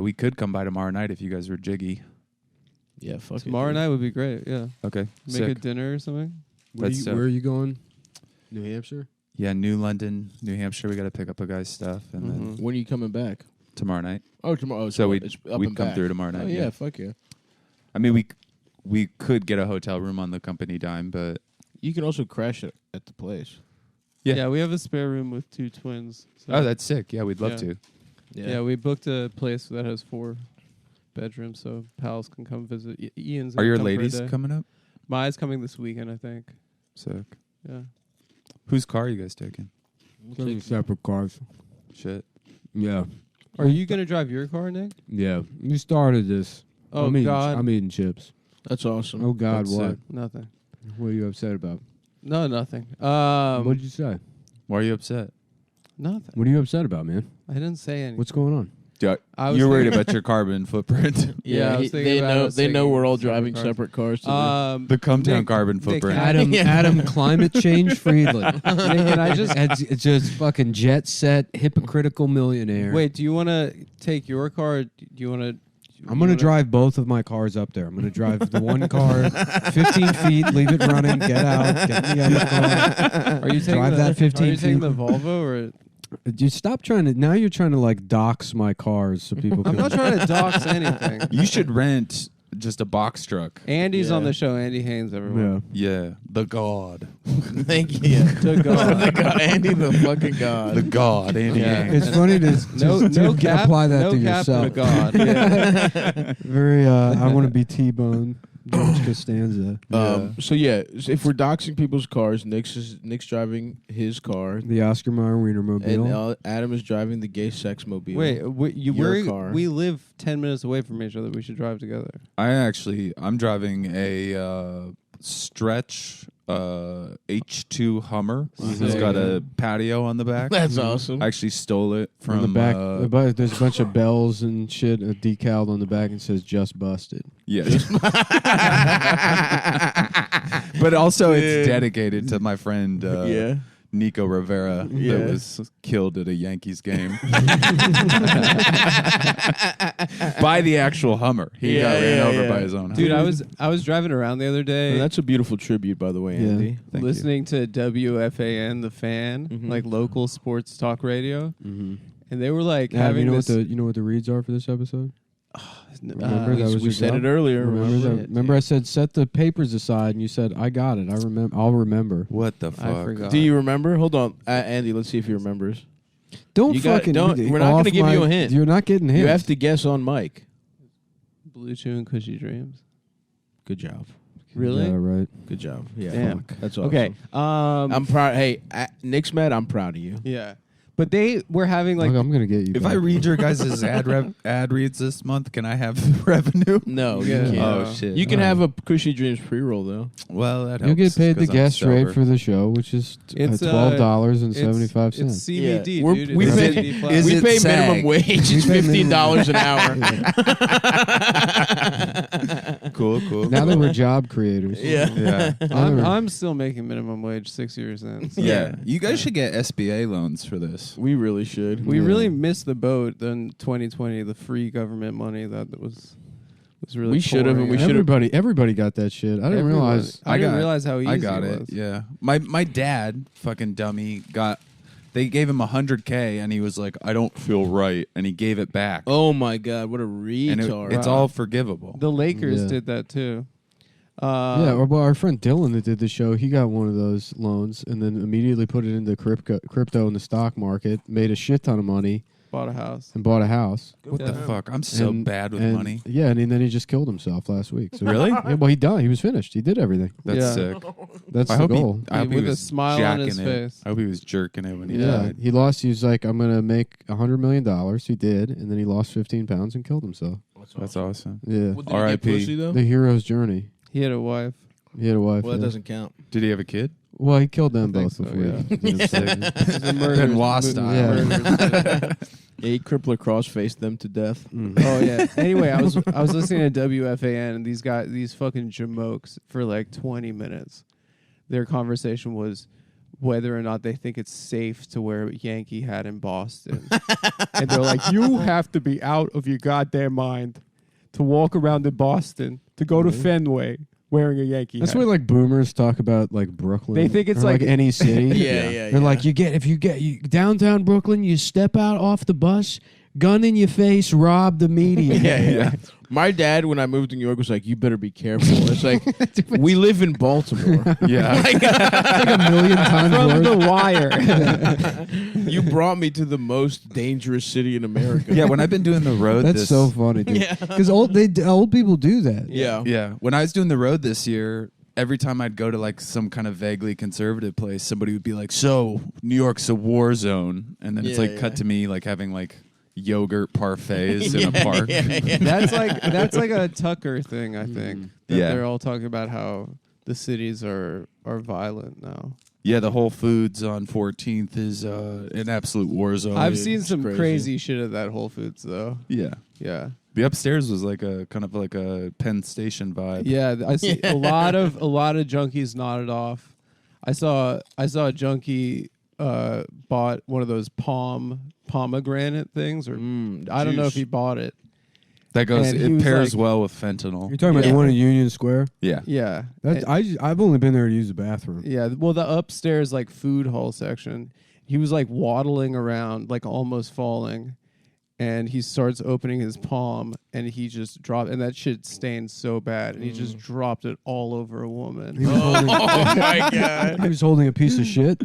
But we could come by tomorrow night if you guys were jiggy. Yeah, fuck Tomorrow night would be great. Yeah. Okay. Make a dinner or something. Where are you going? New Hampshire? Yeah, New London, New Hampshire. We got to pick up a guy's stuff. And then When are you coming back? tomorrow night. Oh, tomorrow. So we'd come through tomorrow night. Oh, yeah, fuck yeah. I mean, we could get a hotel room on the company dime, but... You can also crash it at the place. Yeah, we have a spare room with 2 twins. So Oh, that's sick. Yeah, we'd love to. Yeah, we booked a place that has 4 bedrooms, so pals can come visit. Ian's. Are your come for a ladies day. coming up? Maya's coming this weekend, I think. Sick. Yeah. Whose car are you guys taking? Two separate cars. Shit. Yeah. Are you gonna drive your car, Nick? Yeah. We started this. Oh God! I'm eating chips. That's awesome. Oh God, That's what? sick. Nothing. What are you upset about? No, nothing. What did you say? Why are you upset? Nothing. What are you upset about, man? I didn't say anything. What's going on? You're worried about your carbon footprint. Yeah, I was thinking they about know. us They know taking we're all separate driving cars. separate cars. Today. The Cum Town Nick, carbon footprint. Adam Climate Change Friedland. And I just it's just fucking jet set, hypocritical millionaire. wait. Do you want to take your car? Or do you want to? I'm going to drive both of my cars up there. I'm going to drive the one car 15 feet, leave it running, get out, get in the other car. Are you taking drive that 15 Are you taking feet. the Volvo or? You stop trying to. Now you're trying to like dox my cars so people can. I'm not trying to dox anything. You should rent just a box truck. Andy's on the show. Andy Haynes, everyone. Yeah, the God. Thank you. To God. The God, Andy, the fucking God. The God, Andy. Yeah. Yang. It's funny to No cap. apply that no to cap yourself. To God. Yeah. Very. I want to be T-Bone. George Costanza. So if we're doxing people's cars, Nick's driving his car, The Oscar Mayer Wienermobile. and Adam is driving the gay sex mobile. Wait, Your car. we live 10 minutes away from each other. We should drive together. I'm driving a stretch H2 Hummer. It's got a patio on the back. That's awesome. I actually stole it from on the back, there's a bunch of bells and shit decaled on the back and says "Just Busted." Yeah. But also it's dedicated to my friend Nico Rivera that was killed at a Yankees game by the actual Hummer. He got ran over by his own Dude, Hummer. I was driving around the other day. That's a beautiful tribute, by the way, Andy. Thank listening to WFAN, the Fan, like local sports talk radio, Mm-hmm. and they were like Adam, having this. you know what the reads are for this episode? Remember that was We your said job? it earlier. Remember I said set the papers aside, and you said I got it. I'll remember. What the I fuck? forgot. Do you remember? Hold on, Andy. Let's see if he remembers. Don't You got- fucking. don't- we're not gonna give you a hint. You're not getting hints. You have to guess on mic. Blue Chew and Cushy Dreams? Good job. Really? Yeah, right. Good job. Yeah. Damn. That's awesome. Okay. I'm proud. Hey, Nick's mad. I'm proud of you. Yeah. But they were having like. Look, I'm gonna get you. If back. I read your guys' ad reads this month, can I have the revenue? No, Yeah. you can't. Oh shit! You can have a Cushy Dreams pre-roll though. Well, that helps. you'll get paid the 'cause I'm guest rate sober. for the show, which is It's, $12.75. It's CBD, We're- dude. we It's pay- CBD plus. is we it pay SAG? minimum wage. It's We pay $15 an hour. Cool. Now that we're job creators. Yeah. I'm still making minimum wage 6 years in. So Yeah. You guys should get SBA loans for this. We really should. We really missed the boat in 2020. The free government money that was really. We should have, and we should have. Everybody got that shit. I didn't realize. I didn't got- realize how easy I got it it. was. Yeah. My dad, fucking dummy, they gave him $100K and he was like, I don't feel right, and he gave it back. Oh my God! What a and retard! it's all forgivable. The Lakers Yeah. did that too. Yeah, well, our friend Dylan that did the show, he got one of those loans and then immediately put it into crypto in the stock market, made a shit ton of money, Bought a house. and bought a house. What the Yeah. fuck? I'm so And- bad with and- money. Yeah, and then he just killed himself last week. So Really? Yeah, well, he died. He was finished. He did everything. That's Yeah. sick. That's I the hope goal. I hope With he a was smile on his jacking it. face. I hope he was jerking it when he Yeah, died. he lost. He was like, "I'm gonna make $100 million." He did, and then he lost 15 pounds and killed himself. That's awesome. Yeah, Well, did he get R.I.P. pussy though? the hero's journey. He had a wife. He had a wife. Well, that yeah. doesn't count. Did he have a kid? Well, he killed them I think both so, before. yeah. He did himself. He's a murderer. Benoit style. Yeah. Yeah, he crippler cross-faced them to death. Oh yeah. Anyway, I was listening to WFAN and these fucking jamokes for like 20 minutes. Their conversation was, whether or not they think it's safe to wear a Yankee hat in Boston. And they're like, you have to be out of your goddamn mind to walk around in Boston, to go to Fenway wearing a Yankee That's hat. what like boomers talk about, like Brooklyn. They think it's or, like any city. Yeah. They're like, if you get downtown Brooklyn, you step out off the bus, gun in your face, robbed immediately. Yeah. My dad, when I moved to New York, was like, "You better be careful." It's like we live in Baltimore. Yeah. It's like a million times from worse. The Wire. You brought me to the most dangerous city in America. Yeah, when I've been doing the road That's so funny, dude. Yeah. Because old people do that. Yeah. Yeah, when I was doing the road this year, every time I'd go to like some kind of vaguely conservative place, somebody would be like, "So, New York's a war zone." And then it's like cut to me like having like yogurt parfaits in a park. That's like a Tucker thing, I think. That Yeah. they're all talking about how the cities are violent now. Yeah, the Whole Foods on 14th is an absolute war zone. I've seen it's some crazy. crazy shit at that Whole Foods though. Yeah. Yeah. The upstairs was like a kind of like a Penn Station vibe. Yeah, I see a lot of junkies nodded off. I saw a junkie bought one of those pomegranate things, or I don't know if he bought it. That goes. And he It was pairs like- well with fentanyl. You're talking about the one in Union Square? Yeah. Yeah, That's, I've only been there to use the bathroom. yeah. Well, the upstairs like food hall section, he was like waddling around, like almost falling, and he starts opening his palm, and he just dropped, and that shit stained so bad, and he just dropped it all over a woman. Oh my god. He was holding a piece of shit.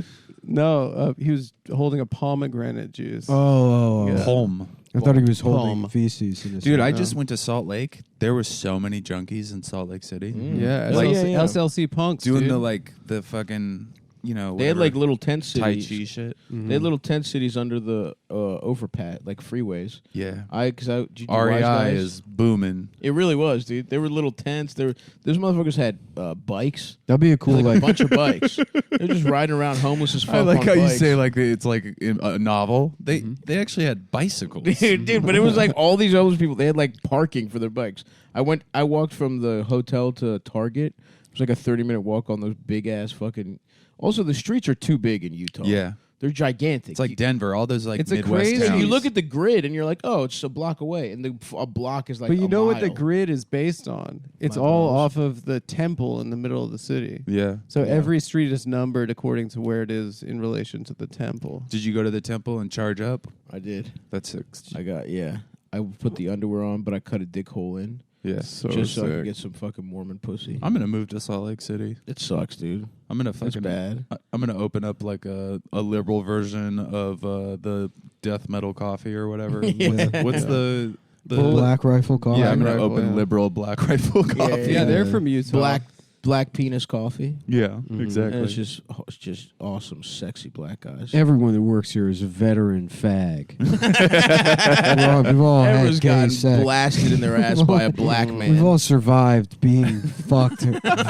No, he was holding a pomegranate juice. Oh. Yeah. Home. I thought he was holding Palm. feces in his Dude, hand. I just went to Salt Lake. There were so many junkies in Salt Lake City. Yeah, Like- SLC punks Doing dude. the like the fucking, you know, They had whatever, like little tent Tai cities. Chi shit. Mhm. They had little tent cities under the overpass, like freeways. Yeah. Did you do Wise REI Guys? is booming. It really was, dude. There were little tents. Those motherfuckers had bikes. That'd be a cool, Like a like, bunch of bikes. They're just riding around homeless as fuck. I like on how you bikes. say like it's like in a novel. They actually had bicycles. Dude, but it was like all these homeless people. They had like parking for their bikes. I walked from the hotel to Target. It was like a 30-minute walk on those big ass fucking. Also, the streets are too big in Utah. Yeah. They're gigantic. It's like Denver, all those like It's a Midwest crazy- towns. You look at the grid and you're like, oh, it's a block away, and a block is like. But you a know what the mile. grid is based on? It's My all balls. off of the temple in the middle of the city. Yeah. So Yeah. every street is numbered according to where it is in relation to the temple. Did you go to the temple and charge up? I did. That's sick. I put the underwear on, but I cut a dick hole in Yeah. So just so I sick. could get some fucking Mormon pussy. I'm gonna move to Salt Lake City. It sucks, dude. I'm gonna That's fucking bad. I'm gonna open up like a liberal version of the death metal coffee or whatever. Yeah. What's the Black Rifle Coffee. Yeah, I'm gonna Rifle, open yeah. liberal Black Rifle coffee. Yeah, they're Yeah. from Utah. Black penis coffee. Yeah, exactly. And it's just awesome, sexy black guys. Everyone that works here is a veteran fag. we've all had Everyone's gay gotten sex. blasted in their ass by a black man. We've all survived being fucked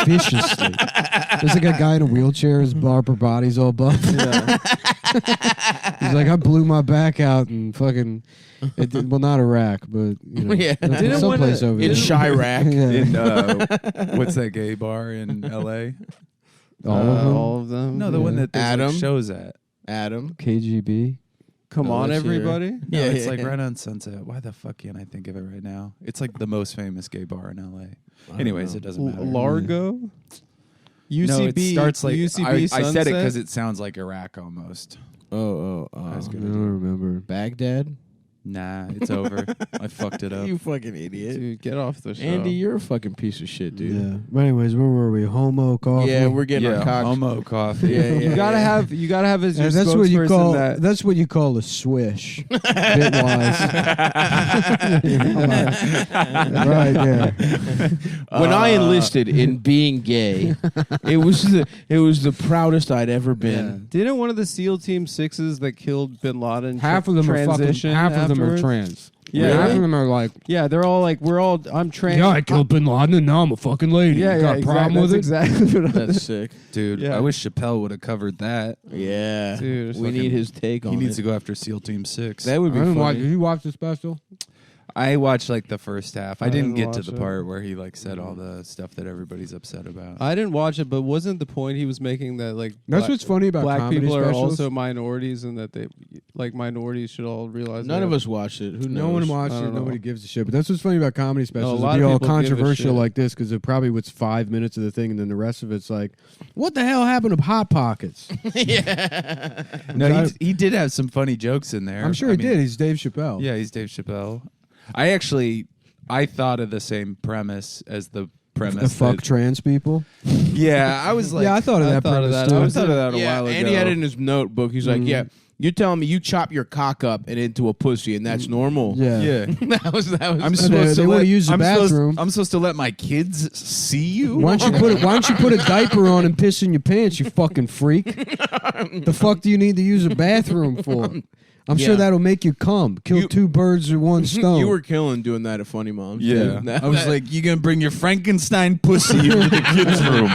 viciously. There's like a guy in a wheelchair, his upper body's all buff. He's like, I blew my back out and fucking, well, not Iraq, but you know, Yeah. Didn't someplace wanna- over in there. Chirac. Yeah. in what's that gay bar in L.A.? All of them? All of them. No, the one that there's Adam? like shows at. Adam. KGB. Come No, on, let's hear it. everybody. No, Yeah, it's yeah, like yeah. right on Sunset. Why the fuck can't I think of it right now? It's like the most famous gay bar in L.A. don't Anyways, know. it doesn't matter. Largo. UCB. No, it starts like UCB I said it Sunset? because it sounds like Iraq almost. Oh, That's I good. don't remember. Baghdad. Nah, it's over. I fucked it up. You fucking idiot. Dude, get off the show. Andy, you're a fucking piece of shit, dude. Yeah. But anyways, where were we? Homo coffee. Yeah, we're getting our Yeah, cocks. homo coffee. Yeah, yeah. You gotta have as your Yeah, that's what you spokesperson call that. that's what you call a swish. Bitwise. Right there. When I enlisted in being gay, it was the proudest I'd ever been. Didn't one of the SEAL Team 6s that killed Bin Laden Half of them are fucking. transition Half of them are afterwards? trans. Yeah. Half of them are like, Yeah, they're all like, I'm trans. yeah, I killed Bin Laden and now I'm a fucking lady. Yeah, You got a problem that's with it? exactly what That's sick. Dude, Yeah. I wish Chappelle would have covered that. Yeah. Dude, we need his take on He needs it. to go after SEAL Team 6. That would be I didn't watch, funny. did you watch the special? I watched like the first half. I didn't get to watch the it. part where he like said all the stuff that everybody's upset about. I didn't watch it, but wasn't the point he was making that like That's what's funny about black comedy people are specials. also minorities and that they like minorities should all realize None that. of us watched it. Who knows? No one watched I it. don't know. Nobody gives a shit. But that's what's funny about comedy specials. a lot It'd be of all people give a controversial shit. like this because it probably was 5 minutes of the thing, and then the rest of it's like, what the hell happened to Hot Pockets? No, he did have some funny jokes in there. I'm sure he did. He's Dave Chappelle. Yeah, he's Dave Chappelle. I thought of the same premise as the premise. The fuck that- trans people. Yeah, I was like, Yeah, I thought of that thought of premise that. too. I I was- thought of that a Yeah, while ago. and he had it in his notebook. He's like, yeah, you're telling me you chop your cock up and into a pussy, and that's normal. Yeah. Yeah. that was. I'm And supposed they to wanna let, use the I'm supposed- bathroom. I'm supposed to let my kids see you. Why don't you put a diaper on and piss in your pants, you fucking freak? The fuck do you need to use a bathroom for? I'm sure Yeah. that'll make you come. Kill two birds with one stone. You were killing doing that at Funny Moms. Yeah, dude. I was like, you gonna bring your Frankenstein pussy into the kids' room?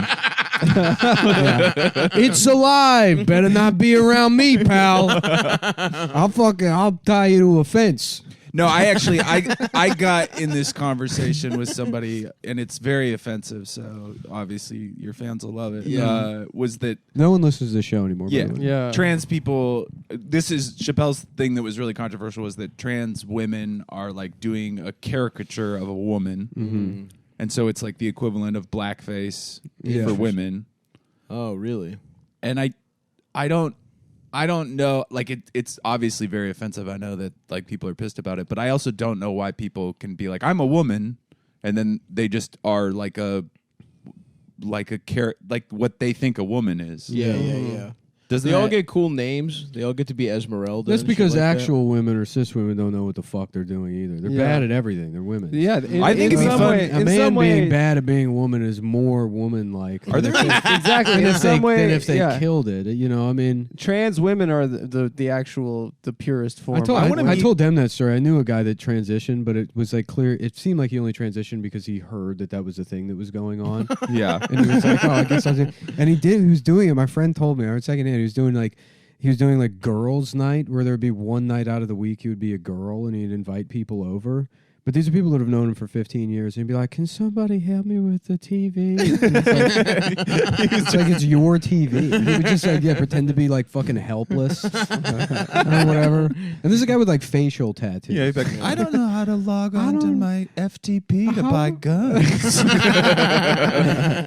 It's alive. Better not be around me, pal. I'll tie you to a fence. No, I got in this conversation with somebody, and it's very offensive. So obviously your fans will love it. Yeah. Was that No one listens to the show anymore. by yeah, the way. Yeah. trans people? This is Chappelle's thing that was really controversial. Was that trans women are like doing a caricature of a woman, Mm-hmm. and so it's like the equivalent of blackface Yeah. for women. oh, really? And I don't know. Like it's obviously very offensive. I know that like people are pissed about it, but I also don't know why people can be like, I'm a woman, and then they just are like what they think a woman is. Yeah. Does They all get cool names. They all get to be Esmeralda. That's and shit because like that. actual women or cis women don't know what the fuck they're doing either. They're Yeah. bad at everything. They're women. Yeah, I think it'd be fun- A man being bad at being a woman is more woman-like. Are there exactly than in if they, some way? than if they yeah. killed it? You know, I mean, Trans women are the actual the purest form. I told them that story. I knew a guy that transitioned, but it was like clear. It seemed like he only transitioned because he heard that was the thing that was going on. Yeah. And he was like, "Oh, I guess I'll do." And he did. He was doing it. My friend told me. I heard secondhand. He was doing like girls' night, where there would be one night out of the week he would be a girl, and he'd invite people over. But these are people that have known him for 15 years. And he'd be like, can somebody help me with the TV? It's like it's your TV. And he would just like, pretend to be like fucking helpless or whatever. And this is a guy with like facial tattoos. Yeah, he'd be like, I don't know how to log on to don't- my FTP to buy guns.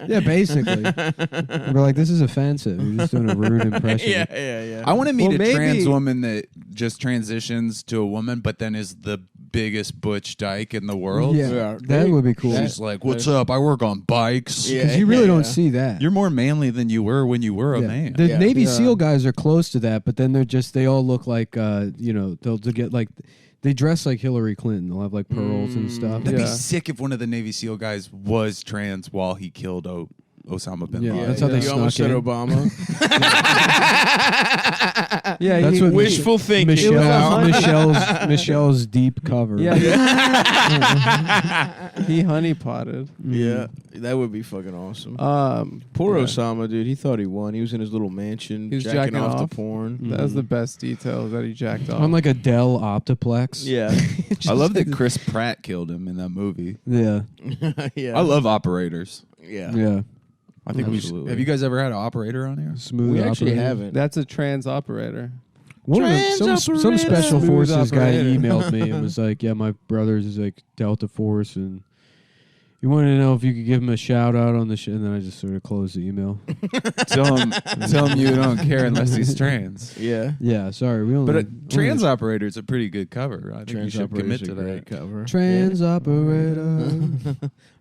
Yeah, basically. And we're like, this is offensive. You're just doing a rude impression. Yeah. I want to meet Well, a maybe- trans woman that just transitions to a woman, but then is the biggest butch dyke in the world. Yeah, that would be cool. She's like, "What's up? I work on bikes." Yeah. Because you really don't see that. You're more manly than you were when you were a Yeah. man. The Yeah. Navy Yeah. SEAL guys are close to that, but then they all look like, they'll get like, they dress like Hillary Clinton. They'll have like pearls and stuff. That'd Yeah. be sick if one of the Navy SEAL guys was trans while he killed Osama bin Yeah, Laden. that's how they You snuck almost said in. Obama. Yeah, That's what Wishful thinking. Michelle's deep cover. Yeah, he honeypotted. Yeah, that would be fucking awesome. Poor Osama, dude. He thought he won. He was in his little mansion, He was jacking jacking off off. the porn. That was the best detail that he jacked off. On like a Dell Optiplex. Yeah, I love that Chris Pratt killed him in that movie. Yeah. yeah. I love operators. Yeah. Yeah. I think we should. Absolutely. Have you guys ever had an operator on here? Smooth. We actually operator. haven't. That's a trans operator. One of them, some special Smooth forces guy operator. emailed me and was like, "Yeah, my brother's is like Delta Force, and you wanted to know if you could give him a shout out on the show." And then I just sort of closed the email. tell him you don't care unless he's trans. Yeah. Yeah, sorry, we only. But a only- trans operator's a pretty good cover. I think you should commit to that. cover. Trans operator.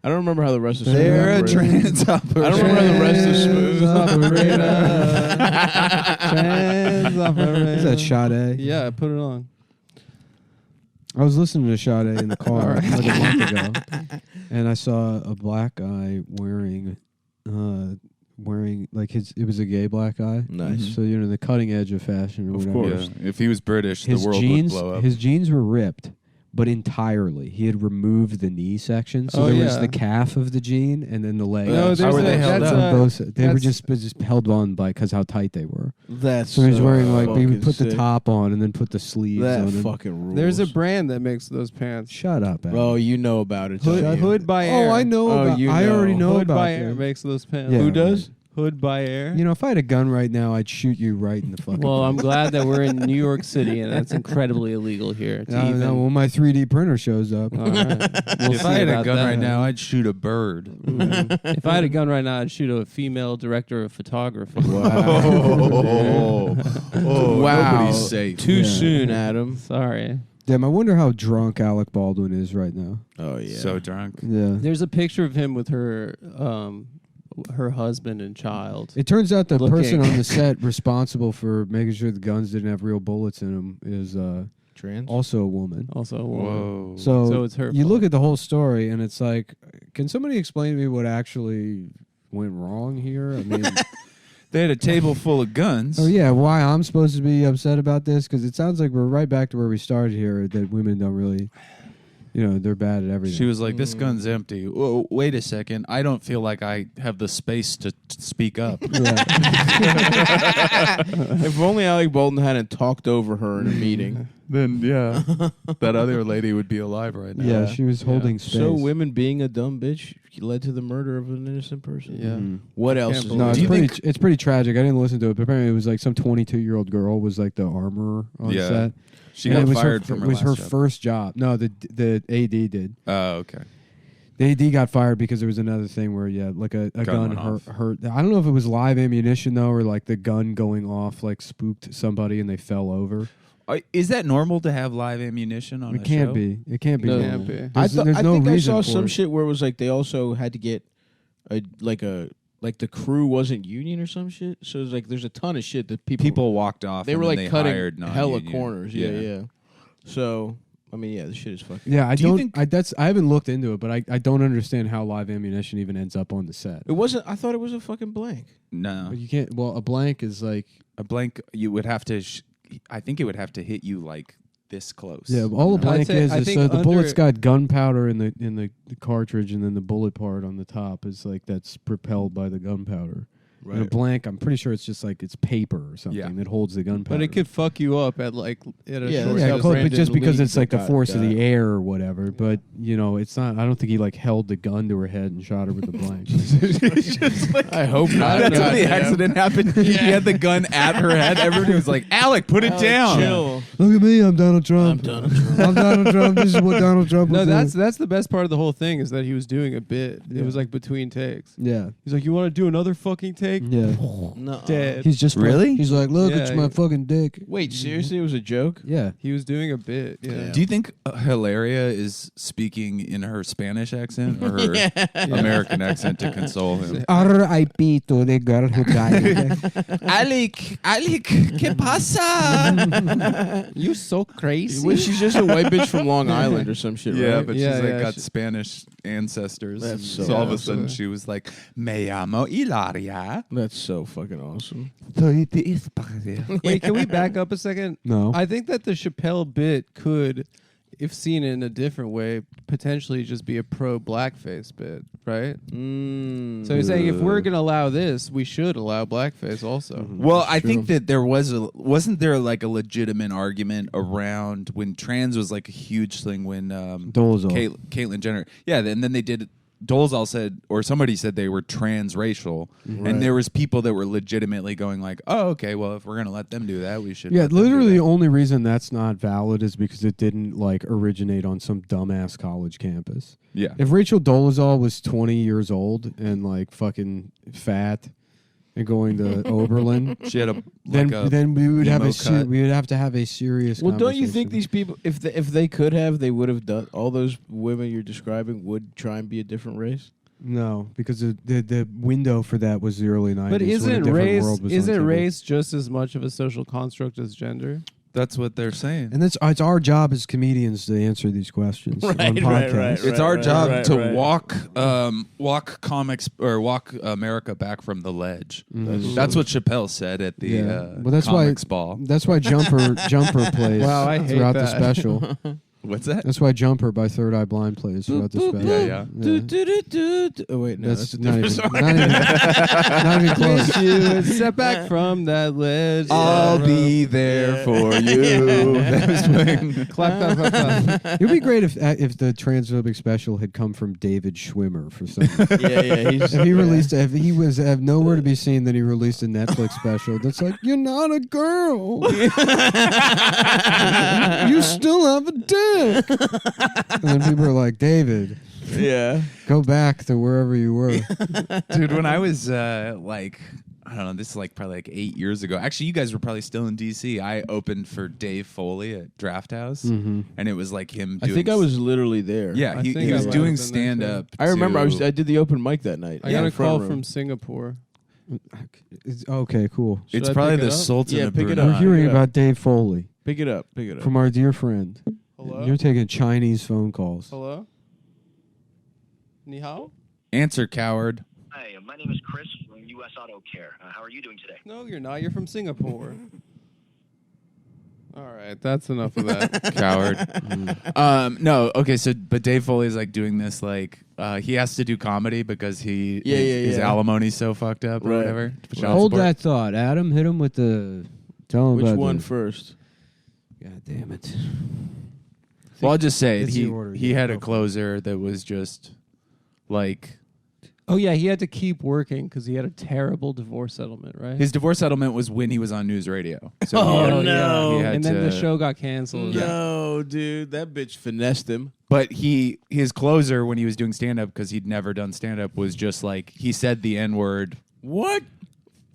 I don't remember how the rest of Smooth They're a operated. trans operator. I don't remember how the rest of Smooth Trans operator. Is that Sade? Yeah, put it on. I was listening to Sade in the car All right. like a month ago, and I saw a black guy wearing like it was a gay black guy. Nice. So the cutting edge of fashion or Of whatever. course. Yeah. If he was British, His the world jeans, would blow up. his jeans were ripped, but entirely. He had removed the knee section, so Oh, there was yeah. the calf of the jean and then the leg. No, How were they held that's up? They were that's- just held on by because how tight they were. That's So he was wearing like he fucking would put the sick. top on and then put the sleeves That on. fucking rules. There's a brand that makes those pants. Shut up, Adam. Oh, you know about it. Hood, don't you? Hood by Air. Oh, I know Oh, about. you I already know Hood about by Air them. makes those pants. Yeah. Who does? Hood by Air. You know, if I had a gun right now, I'd shoot you right in the fucking. Well, I'm face. glad that we're in New York City and that's incredibly illegal here. To even, No, when my 3D printer shows up. All right. We'll If see I had a about gun that. right now, I'd shoot a bird. If I had a gun right now, I'd shoot a female director of photography. Oh, Wow. nobody's safe. Too Yeah. soon, Adam. Sorry. Damn, I wonder how drunk Alec Baldwin is right now. Oh yeah. So drunk. Yeah. There's a picture of him with her husband and child. It turns out the Looking. person on the set responsible for making sure the guns didn't have real bullets in them is trans. also a woman. Also a woman. Whoa. So it's her you fault. look at the whole story and it's like, can somebody explain to me what actually went wrong here? I mean, They had a table full of guns. oh yeah, why I'm supposed to be upset about this? Because it sounds like we're right back to where we started here. That women don't really, they're bad at everything. She was like, "This gun's empty." Whoa, wait a second. I don't feel like I have the space to speak up. Yeah. If only Alec Baldwin hadn't talked over her in a meeting. Then yeah, that other lady would be alive right now. Yeah, she was holding space. So women being a dumb bitch led to the murder of an innocent person. Yeah. Mhm. What else? can't Is believe No, it. it's Do you pretty. think- It's pretty tragic. I didn't listen to it, but apparently it was like some 22-year-old girl was like the armorer on Yeah. set. She And got it was fired her, from her It was last her job. first job. No, the AD did. Oh, okay. The AD got fired because there was another thing where like a gun went off. hurt. I don't know if it was live ammunition though, or like the gun going off like spooked somebody and they fell over. Is that normal to have live ammunition on It a can't show? be. It can't be. No. normal. Can't be. There's no I think I reason saw for some it. shit where it was like they also had to get like the crew wasn't union or some shit. So it's like there's a ton of shit that people Walked off. they and were then like they cutting hired hella non-union. corners. Yeah. So I mean, yeah, this shit is fucking. Yeah, I Do you don't. think- I haven't looked into it, but I don't understand how live ammunition even ends up on the set. It wasn't. I thought it was a fucking blank. No, But you can't. Well, a blank is like. a blank. You would have to. I think it would have to hit you like this close. Yeah, all a blank say- is I is think so the bullet's under- got gunpowder in the cartridge, and then the bullet part on the top is like that's propelled by the gunpowder. And a blank, I'm pretty sure it's just like it's paper or something Yeah. that holds the gunpowder. But it could fuck you up at a Yeah, short that's how but Brandon just because Lee it's like the got force of got. the air or whatever. But it's not. I don't think he like held the gun to her head and shot her with the blank. I hope not. That's how the Goddamn. accident happened. He had the gun at her head. Everybody was like, "Alec, put it down." Chill. Look at me, I'm Donald Trump. I'm Donald Trump. I'm Donald Trump. This is what Donald Trump. No, would do. that's the best part of the whole thing is that he was doing a bit. Yeah. It was like between takes. Yeah, He's like, "You want to do another fucking take?" yeah. No. Dead. He's just Really? He's like, look, Yeah, it's my he- fucking dick. Wait, seriously, it was a joke. Yeah. He was doing a bit. Yeah. Yeah. Do you think Hilaria is speaking in her Spanish accent or her American accent to console him? R.I.P. to the girl who died. Alec, ¿qué pasa? You so crazy. Well, she's just a white bitch from Long Island or some shit, Yeah, right? but Yeah, she's like yeah, got she- Spanish ancestors. That's and so so all of a awesome. sudden she was like, "Me llamo Hilaria." That's so fucking awesome. Wait, can we back up a second? No. I think that the Chappelle bit could, if seen in a different way, potentially just be a pro blackface bit, right? So he's saying if we're going to allow this, we should allow blackface also. Well, I True. think that there wasn't there like a legitimate argument around when trans was like a huge thing when Dolezal. Caitlyn Jenner. Yeah, and then they did. Dolezal said, or somebody said they were transracial, Right. and there was people that were legitimately going like, "Oh, okay, well, if we're gonna let them do that, we should." Yeah, let them do literally the that." only reason that's not valid is because it didn't like originate on some dumbass college campus. Yeah, If Rachel Dolezal was 20 years old and like fucking fat and going to Oberlin, she had a then we would have emo a cut. we would have to have a serious. Well, don't you think conversation. these people, if they could have, they would have done. All those women you're describing would try and be a different race. No, because the window for that was the early 90s. But when a isn't different race world was isn't on TV. race just as much of a social construct as gender? That's what they're saying. And it's our job as comedians to answer these questions on Right, podcasts. right, It's our job to right. walk comics or walk America back from the ledge. Mhm. That's what Chappelle said at the Yeah. Well, that's why- comics ball. That's why Jumper plays Wow, I hate throughout the that. special. What's that? That's why Jumper by Third Eye Blind plays throughout the special. Yeah. Oh wait, no, That's that's a not different even, song. not even close. Wish you would step back from that ledge. I'll be there for you. That was playing. Clap, clap, clap, clap. It would be great if the transphobic special had come from David Schwimmer for some reason. Yeah. He's, If he released, if he was have nowhere to be seen, then he released a Netflix special that's like, "You're not a girl, you still have a dick," and then people are like, "David, yeah. go back to wherever you were." Dude, when I was like, I don't know, this is like probably like 8 years ago. Actually, you guys were probably still in DC. I opened for Dave Foley at Draft House, and it was like him I doing think I was literally there. Yeah, I he think was I might doing have been there, stand up. I remember I did the open mic that night. I Yeah, got a front call row. from Singapore. Okay, cool. Should It's I probably pick the it up? Sultan Yeah, of pick it Brunei. up. We're hearing yeah. about Dave Foley Pick it up. from our dear friend. Hello? You're taking Chinese phone calls. Hello? Ni hao? Answer, coward. Hi, my name is Chris from U.S. Auto Care. How are you doing today? No, you're not. You're from Singapore. All right, that's enough of that. Coward. No, okay, so but Dave Foley's like doing this like he has to do comedy because his alimony's so fucked up or Right. whatever. Child Hold support. that thought, Adam. Hit him with the. Tell him Which about one the- first? God damn it! Well, I'll just say it. It's the order He you had go a for. closer that was just like Oh, yeah, he had to keep working because he had a terrible divorce settlement, right? his divorce settlement was when he was on news radio. So Oh, he no. he had and then the to- show got canceled. No, dude, that bitch finessed him. But his closer when he was doing stand up because he'd never done stand up was just like he said the N word. What?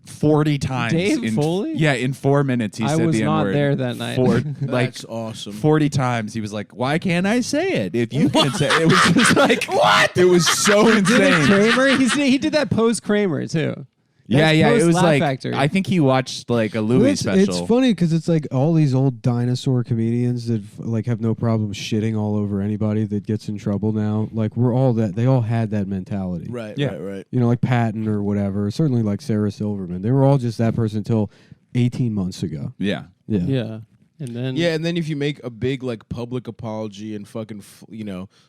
40 times. Dave Foley? Yeah, in 4 minutes he I said was the N not word. there that night. Like That's awesome. 40 times he was like, "Why can't I say it? If you can say it." It was just like what? It was so insane. Kramer, he did that post Kramer too. Yeah, That's it post was Laugh like Factory. I think he watched like a Louis It's special. funny because it's like all these old dinosaur comedians that like have no problem shitting all over anybody that gets in trouble now. Like we're all that. They all had that mentality. Right, Yeah. right. You know, like Patton or whatever. Certainly like Sarah Silverman. They were all just that person until 18 months ago. Yeah. Yeah. Yeah. And then Yeah, and then if you make a big like public apology and fucking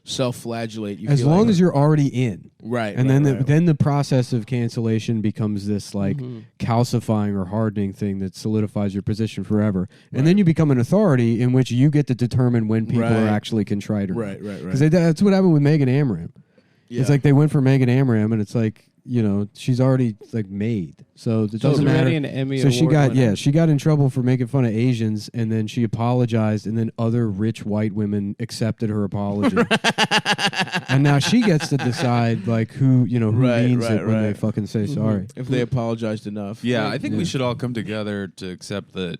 self-flagellate, you As feel long like, as you're already in. right, And right, then the process of cancellation becomes this like Mm-hmm. calcifying or hardening thing that solidifies your position forever. And then you become an authority in which you get to determine when people Right. are actually contrite or not. right, right. Because that's what happened with Megan Amram. Yeah. It's like they went for Megan Amram, and it's like she's already like made, so it doesn't matter. already an Emmy So she Award got winner. she got in trouble for making fun of Asians, and then she apologized, and then other rich white women accepted her apology, and now she gets to decide like who Right, means right, it when they right. fucking say sorry. if they apologized enough. Yeah, I think Yeah. we should all come together to accept that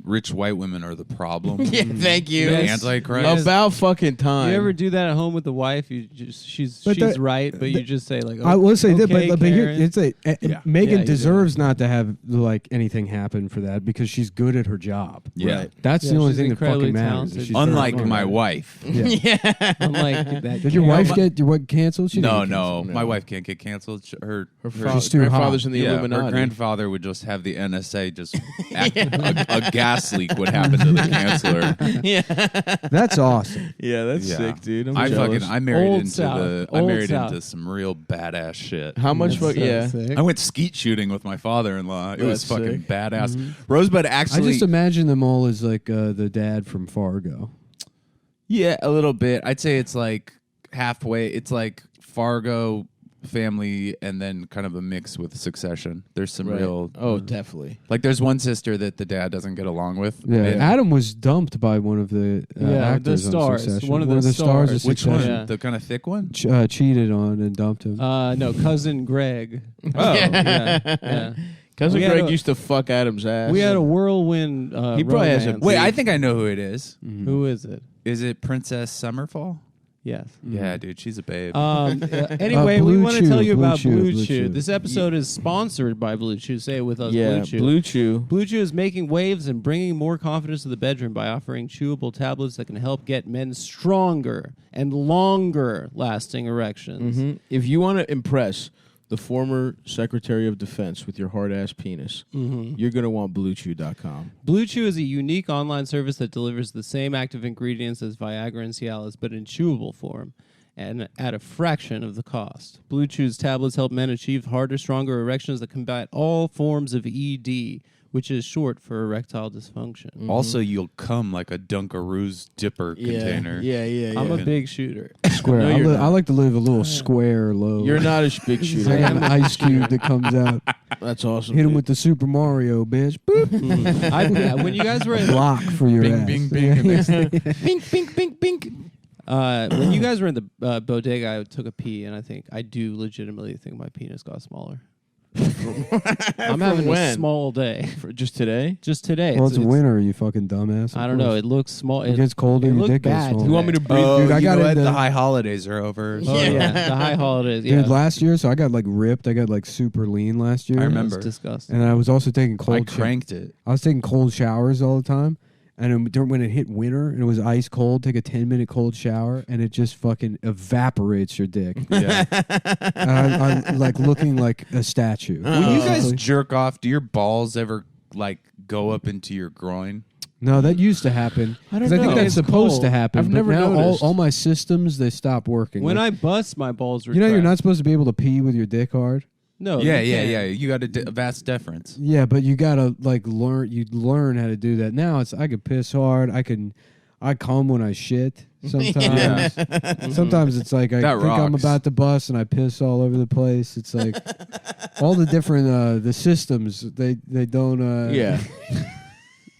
rich white women are the problem. Yeah, thank you. The Yes. Antichrist. About fucking time. You ever do that at home with the wife? You just she's But right, but you just say like, I will say that, okay, but here Karen. it's Yeah. Megan Yeah, you do. deserves not to have like anything happen for that because she's good at her job. Yeah. Right. That's Yeah, the only she's thing that incredibly fucking matters. talented. is she's very Unlike funny. my wife. Yeah. Unlike that. Did your Karen. wife get canceled? She No, didn't get no, canceled. my wife can't get canceled. Her She's too hot. grandfather's in the yeah, Illuminati. her grandfather would just have the NSA just a gas leak would happen to the canceller. That's awesome. Yeah, that's Yeah. sick, dude. I'm I jealous. married Old into South. I Old married South. into some real badass shit. How much? That's Yeah. sick. I went skeet shooting with my father-in-law. It was That's fucking sick. badass. Rosebud I actually, just imagine them all as like the dad from Fargo. yeah, a little bit. I'd say it's like halfway. It's like Fargo family, and then kind of a mix with Succession. There's some Right. real. Oh, definitely. Like there's one sister that the dad doesn't get along with. Yeah, And- Adam was dumped by one of the Yeah, the actors on stars. Succession. One of the stars. stars. of Which one? Succession Yeah. The kind of thick one? cheated on and dumped him. No, cousin Greg. Oh, yeah. Cousin We had Greg a- used to fuck Adam's ass. We had a whirlwind. He probably has a- romance. wait. I think I know who it is. Who is it? Is it Princess Summerfall? Yes. Yeah, dude, she's a babe. Anyway, we Blue want to Chew, tell you Blue about Chew, Blue Blue Chew. Chew. This episode is sponsored by Blue Chew. Say it with us, yeah, Blue Chew. Blue Chew. Blue Chew is making waves and bringing more confidence to the bedroom by offering chewable tablets that can help get men stronger and longer lasting erections. If you want to impress the former Secretary of Defense with your hard-ass penis, you're going to want BlueChew.com. Blue Chew is a unique online service that delivers the same active ingredients as Viagra and Cialis, but in chewable form and at a fraction of the cost. Blue Chew's tablets help men achieve harder, stronger erections that combat all forms of ED, which is short for erectile dysfunction. Also, you'll come like a Dunkaroos dipper container. Yeah. I'm a big shooter. Square. No, you're not. I like to live a little square low. You're not a big I shooter. got an ice cube that comes out. That's awesome. Hit him with the Super Mario, bitch. Boop. When you guys were in Block for your Bing, ass. bing, bing. And next thing- bink, bink, bink, bink. When you guys were in the bodega, I took a pee, and I do legitimately think my penis got smaller. I'm having a small day. For just today? Just today. Well, it's winter, you fucking dumbass. I don't know. It looks small. It gets colder, your looked dick gets bad. smaller. You want me to breathe? Oh, Dude, I you got know what? into- The high holidays are over. Oh, yeah. The high holidays. Yeah. Dude, last year, so I got like ripped. I got like super lean last year. I It's remember. disgusting. And I was also taking I cold cranked it. I was taking cold showers all the time. And when it hit winter and it was ice cold, take a 10-minute cold shower and it just fucking evaporates your dick. Yeah. And I'm like looking like a statue. When you guys Basically. jerk off, do your balls ever like go up into your groin? No, that used to happen. I don't 'Cause I think know. that's It's supposed cold. to happen. I've but never now noticed. all my systems, they stop working. When Like, I bust, my balls were. you know, you're not supposed to be able to pee with your dick hard. No. Yeah. you can't. You got a vast deference. Yeah, but you gotta like learn. You learn how to do that. Now I could piss hard. I come when I shit. Sometimes, sometimes it's like I That think I'm rocks. about to bust and I piss all over the place. It's like all the different the systems. They don't. Yeah.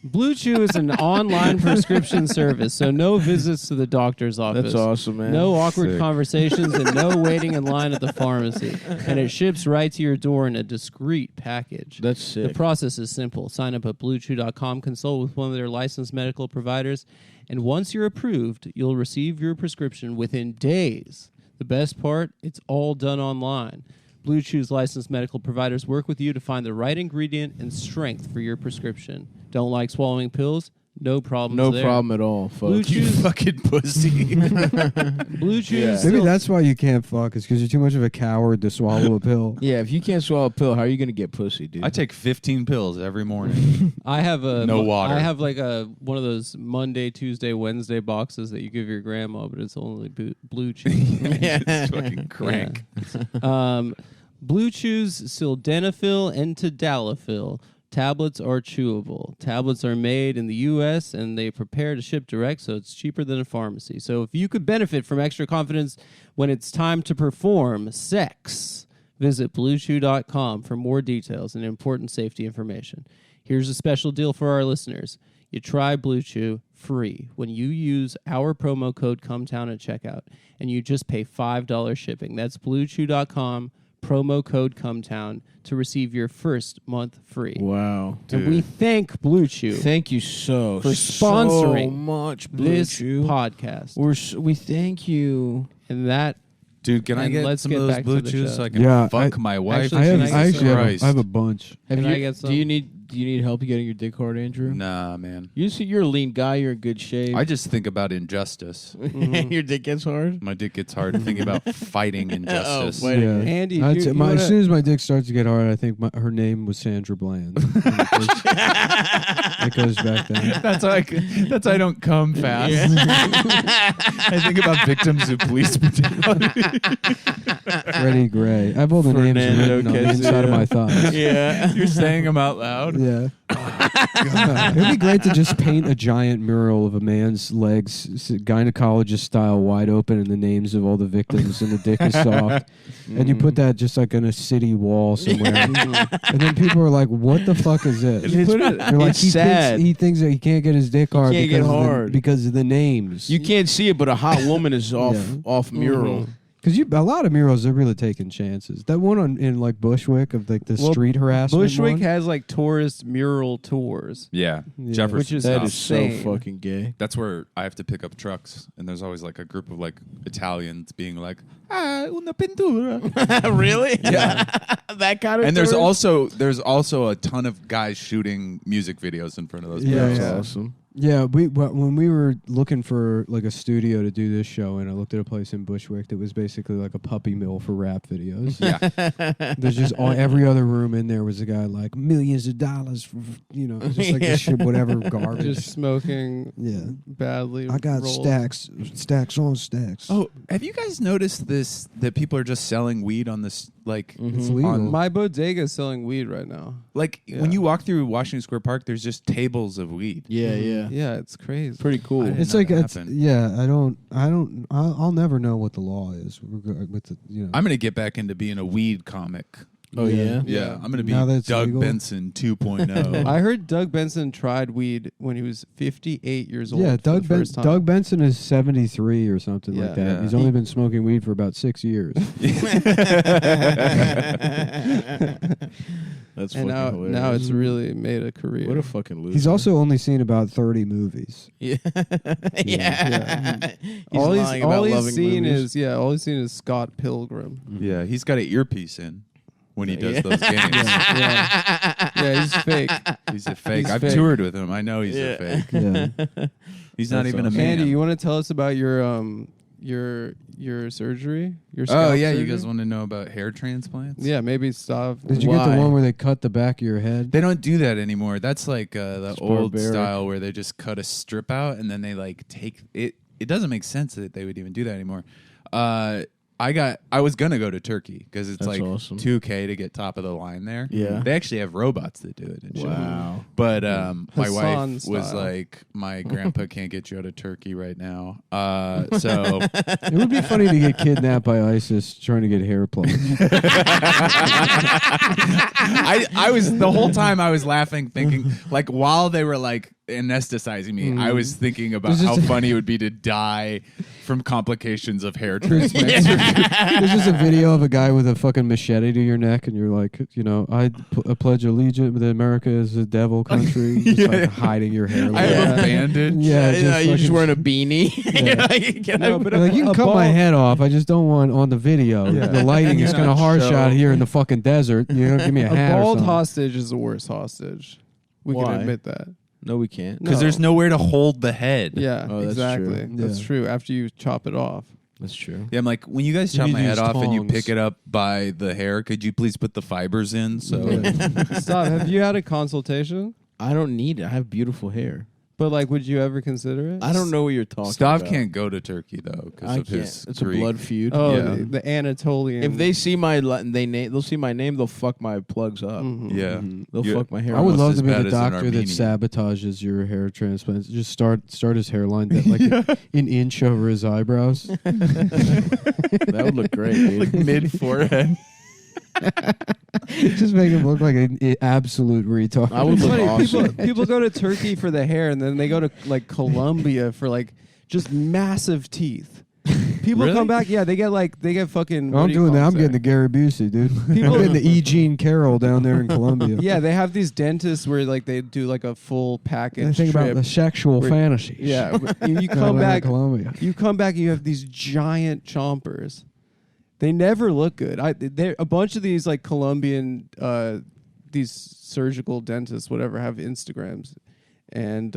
Blue Chew is an online prescription service, so no visits to the doctor's office. That's awesome, man. No awkward Sick. conversations and no waiting in line at the pharmacy. And it ships right to your door in a discreet package. That's The sick. process is simple. Sign up at BlueChew.com, consult with one of their licensed medical providers, and once you're approved, you'll receive your prescription within days. The best part, it's all done online. Blue Chew's licensed medical providers work with you to find the right ingredient and strength for your prescription. Don't like swallowing pills? No problem. No problem at all, Blue folks. Chew- Fucking pussy. Blue Chew. Yeah. Maybe that's why you can't fuck. Is because you're too much of a coward to swallow a pill. Yeah, if you can't swallow a pill, how are you going to get pussy, dude? I take 15 pills every morning. I have a No water. I have like one of those Monday, Tuesday, Wednesday boxes that you give your grandma, but it's only Blue Chew. It's fucking crank. Blue Chew's sildenafil and tadalafil tablets are chewable. Tablets are made in the U.S. and they prepare to ship direct, so it's cheaper than a pharmacy. So if you could benefit from extra confidence when it's time to perform sex, visit BlueChew.com for more details and important safety information. Here's a special deal for our listeners. You try Blue Chew free when you use our promo code Cumtown at checkout, and you just pay $5 shipping. That's BlueChew.com, promo code Cumtown, to receive your first month free. Wow. And we thank Blue Chew Thank you so sponsoring much, Blue this Chew. podcast. We thank you. And that, Dude, can I And get let's some get of those back Blue to the Chews show. so I can Yeah, fuck my wife? Actually, I can actually have, Christ. I have a bunch. Can I get some? Do you need help getting your dick hard, Andrew? Nah, man. You see, you're a lean guy. You're in good shape. I just think about injustice. Your dick gets hard. My dick gets hard thinking about fighting injustice. wait. Yeah. Andy, I'd you- say you as wanna- soon as my dick starts to get hard, I think her name was Sandra Bland. It goes back then. That's how I don't come fast. I think about victims of police brutality. Freddie Gray. I have all the names Fernando written on the inside of my thighs. Yeah. You're saying them out loud. Yeah. It'd be great to just paint a giant mural of a man's legs, gynecologist style, wide open, and the names of all the victims, and the dick is soft. And you put that just like on a city wall somewhere. And then people are like, what the fuck is this? You put it- They're like, it's sad. He thinks that he can't get his dick hard can't get hard. because of the names. You can't see it, but a hot woman is off Yeah. off mural. Because a lot of murals, they're really taking chances. That one in like Bushwick of like the Well, street harassment Bushwick one. has like tourist mural tours. Yeah. Yeah. Jefferson. Which is That Stop. is so insane. fucking gay. That's where I have to pick up trucks, and there's always like a group of like Italians being like, una pintura. Really? Yeah. That kind of. And there's tourist? also a ton of guys shooting music videos in front of those. Yeah, places. yeah. awesome. Yeah, when we were looking for like a studio to do this show, and I looked at a place in Bushwick that was basically like a puppy mill for rap videos. Yeah. There's just every other room in there was a guy like millions of dollars for just like this shit, whatever garbage. Just smoking badly. I got rolled. stacks on stacks. Oh, have you guys noticed this? That people are just selling weed on this, like, It's legal. on My bodega is selling weed right now. like when you walk through Washington Square Park, there's just tables of weed. Yeah. Yeah, it's crazy. Pretty cool. I didn't It's know like that happened. I'll never know what the law is with the I'm gonna get back into being a weed comic. Oh yeah. Yeah, I'm gonna be Now that it's Doug legal. Benson 2.0. I heard Doug Benson tried weed when he was 58 years old. Yeah, for the first time. Doug Benson is 73 or something like Yeah. that. Yeah. He's only been smoking weed for about 6 years. That's And fucking now hilarious. it's really made a career. What a fucking loser. He's also only seen about 30 movies. yeah. He's all lying about he's loving seen movies. is Scott Pilgrim. Yeah, he's got an earpiece in when he does those games. Yeah, he's fake. He's a fake. He's I've fake. toured with him. I know he's a fake. Yeah. He's not That's even awesome. a man. Andy, you want to tell us about your surgery? Your Oh scalp yeah, you surgery? guys want to know about hair transplants? Yeah, maybe stop. Did you get Why? the one where they cut the back of your head? They don't do that anymore. That's like the It's old barbaric. style where they just cut a strip out and then they like take it. It doesn't make sense that they would even do that anymore. I was gonna go to Turkey because it's That's like awesome. $2,000 to get top of the line there. Yeah. They actually have robots that do it. And shit. Wow. But my Hassan wife was style. like, my grandpa can't get you out of Turkey right now. So It would be funny to get kidnapped by ISIS trying to get hair plugs. I was the whole time I was laughing, thinking like while they were like anesthetizing me, I was thinking about There's how just- funny it would be to die from complications of hair transplants. There's just a video of a guy with a fucking machete to your neck, and you're like, I pledge allegiance that America is a devil country, just like hiding your hair. I have a like- bandage. Yeah, You're just fucking- wearing a beanie. No, but Like, you can cut my head off. I just don't want on the video. Yeah. The lighting is kind of harsh out here in the fucking desert. You know, give me a A hat. or bald something. hostage is the worst hostage. We Why? can admit that. No, we can't. Because there's nowhere to hold the head. Yeah, Oh, that's exactly. true. That's Yeah. true. After you chop it off. That's true. Yeah, I'm like, when you guys You chop need my to head use off and you tongs. pick it up by the hair, could you please put the fibers in? So Stop. Have you had a consultation? I don't need it. I have beautiful hair. But like, would you ever consider it? I don't know what you're talking Stav about. can't go to Turkey though because I of can't. his It's a Greek. blood feud. Oh, Yeah. the Anatolian. If they see they'll see my name. They'll fuck my plugs up. Mhm. Yeah, They'll You- fuck my hair. I would up. Almost love as to be bad the as an doctor that Armenian. sabotages your hair transplants. Just start his hairline that, like an inch over his eyebrows. That would look great, dude. mid forehead. Just make him look like an absolute retard. I would It's look funny. awesome. People go to Turkey for the hair, and then they go to like Colombia for like just massive teeth. People Really? come back. Yeah, they get fucking. I'm doing that. I'm getting the Gary Busey, dude. People- I'm getting the E. Jean Carroll down there in Colombia. Yeah, they have these dentists where like they do like a full package. I think about trip. the sexual Where- fantasies. Yeah, you down come there in back. Colombia. You come back and you have these giant chompers. They never look good. A bunch of these like Colombian these surgical dentists, whatever, have Instagrams, and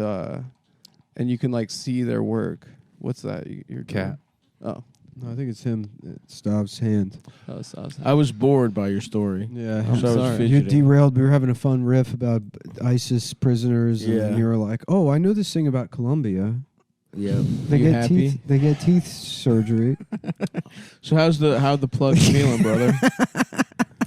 you can like see their work. What's that? Your Cat. Oh, No, I think it's him. Stav's hand. that was awesome. I was bored by your story. Yeah, I'm So I was sorry. You fidgeting. derailed. We were having a fun riff about ISIS prisoners, and Yeah. then you were like, "Oh, I know this thing about Colombia. Yeah. They You get happy? teeth. They get teeth surgery." So how the plug feeling, brother?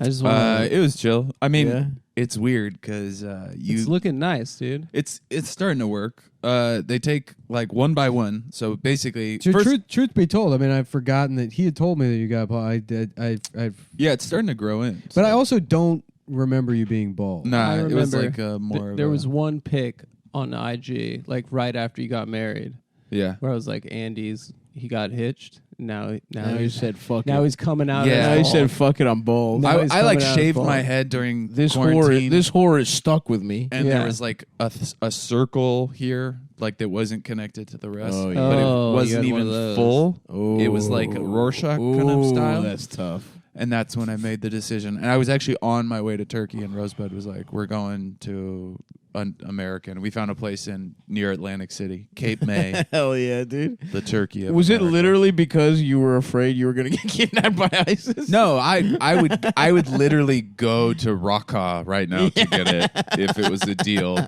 I just want. It was chill. I mean, Yeah. it's weird because It's looking nice, dude. it's starting to work. They take like one by one. So basically, So first, truth be told, I mean, I've forgotten that he had told me that you got bald. I did. I've. yeah, it's starting to grow in. But I so- also don't remember you being bald. nah, I it was remember like more. of There a- was one pic on IG, like right after you got married, yeah. where I was like, Andy's. He got hitched. Now Now you said fuck Now it. he's coming out. Yeah. as Now you bald. said fuck it. I'm bald. Now I, he's I like coming out as shaved bald. my head during This quarantine. whore is stuck with me. and Yeah. there was like a circle here, like that wasn't connected to the rest, Oh, yeah. but Oh, it wasn't you had one even of those. full. Oh. It was like a Rorschach kind of Ooh, style. That's tough. And that's when I made the decision. And I was actually on my way to Turkey, and Rosebud was like, "We're going to American. We found a place near Atlantic City, Cape May, Hell yeah, dude. the Turkey of Was it America. literally because you were afraid you were going to get kidnapped by ISIS? No, I would literally go to Raqqa right now to get it if it was a deal.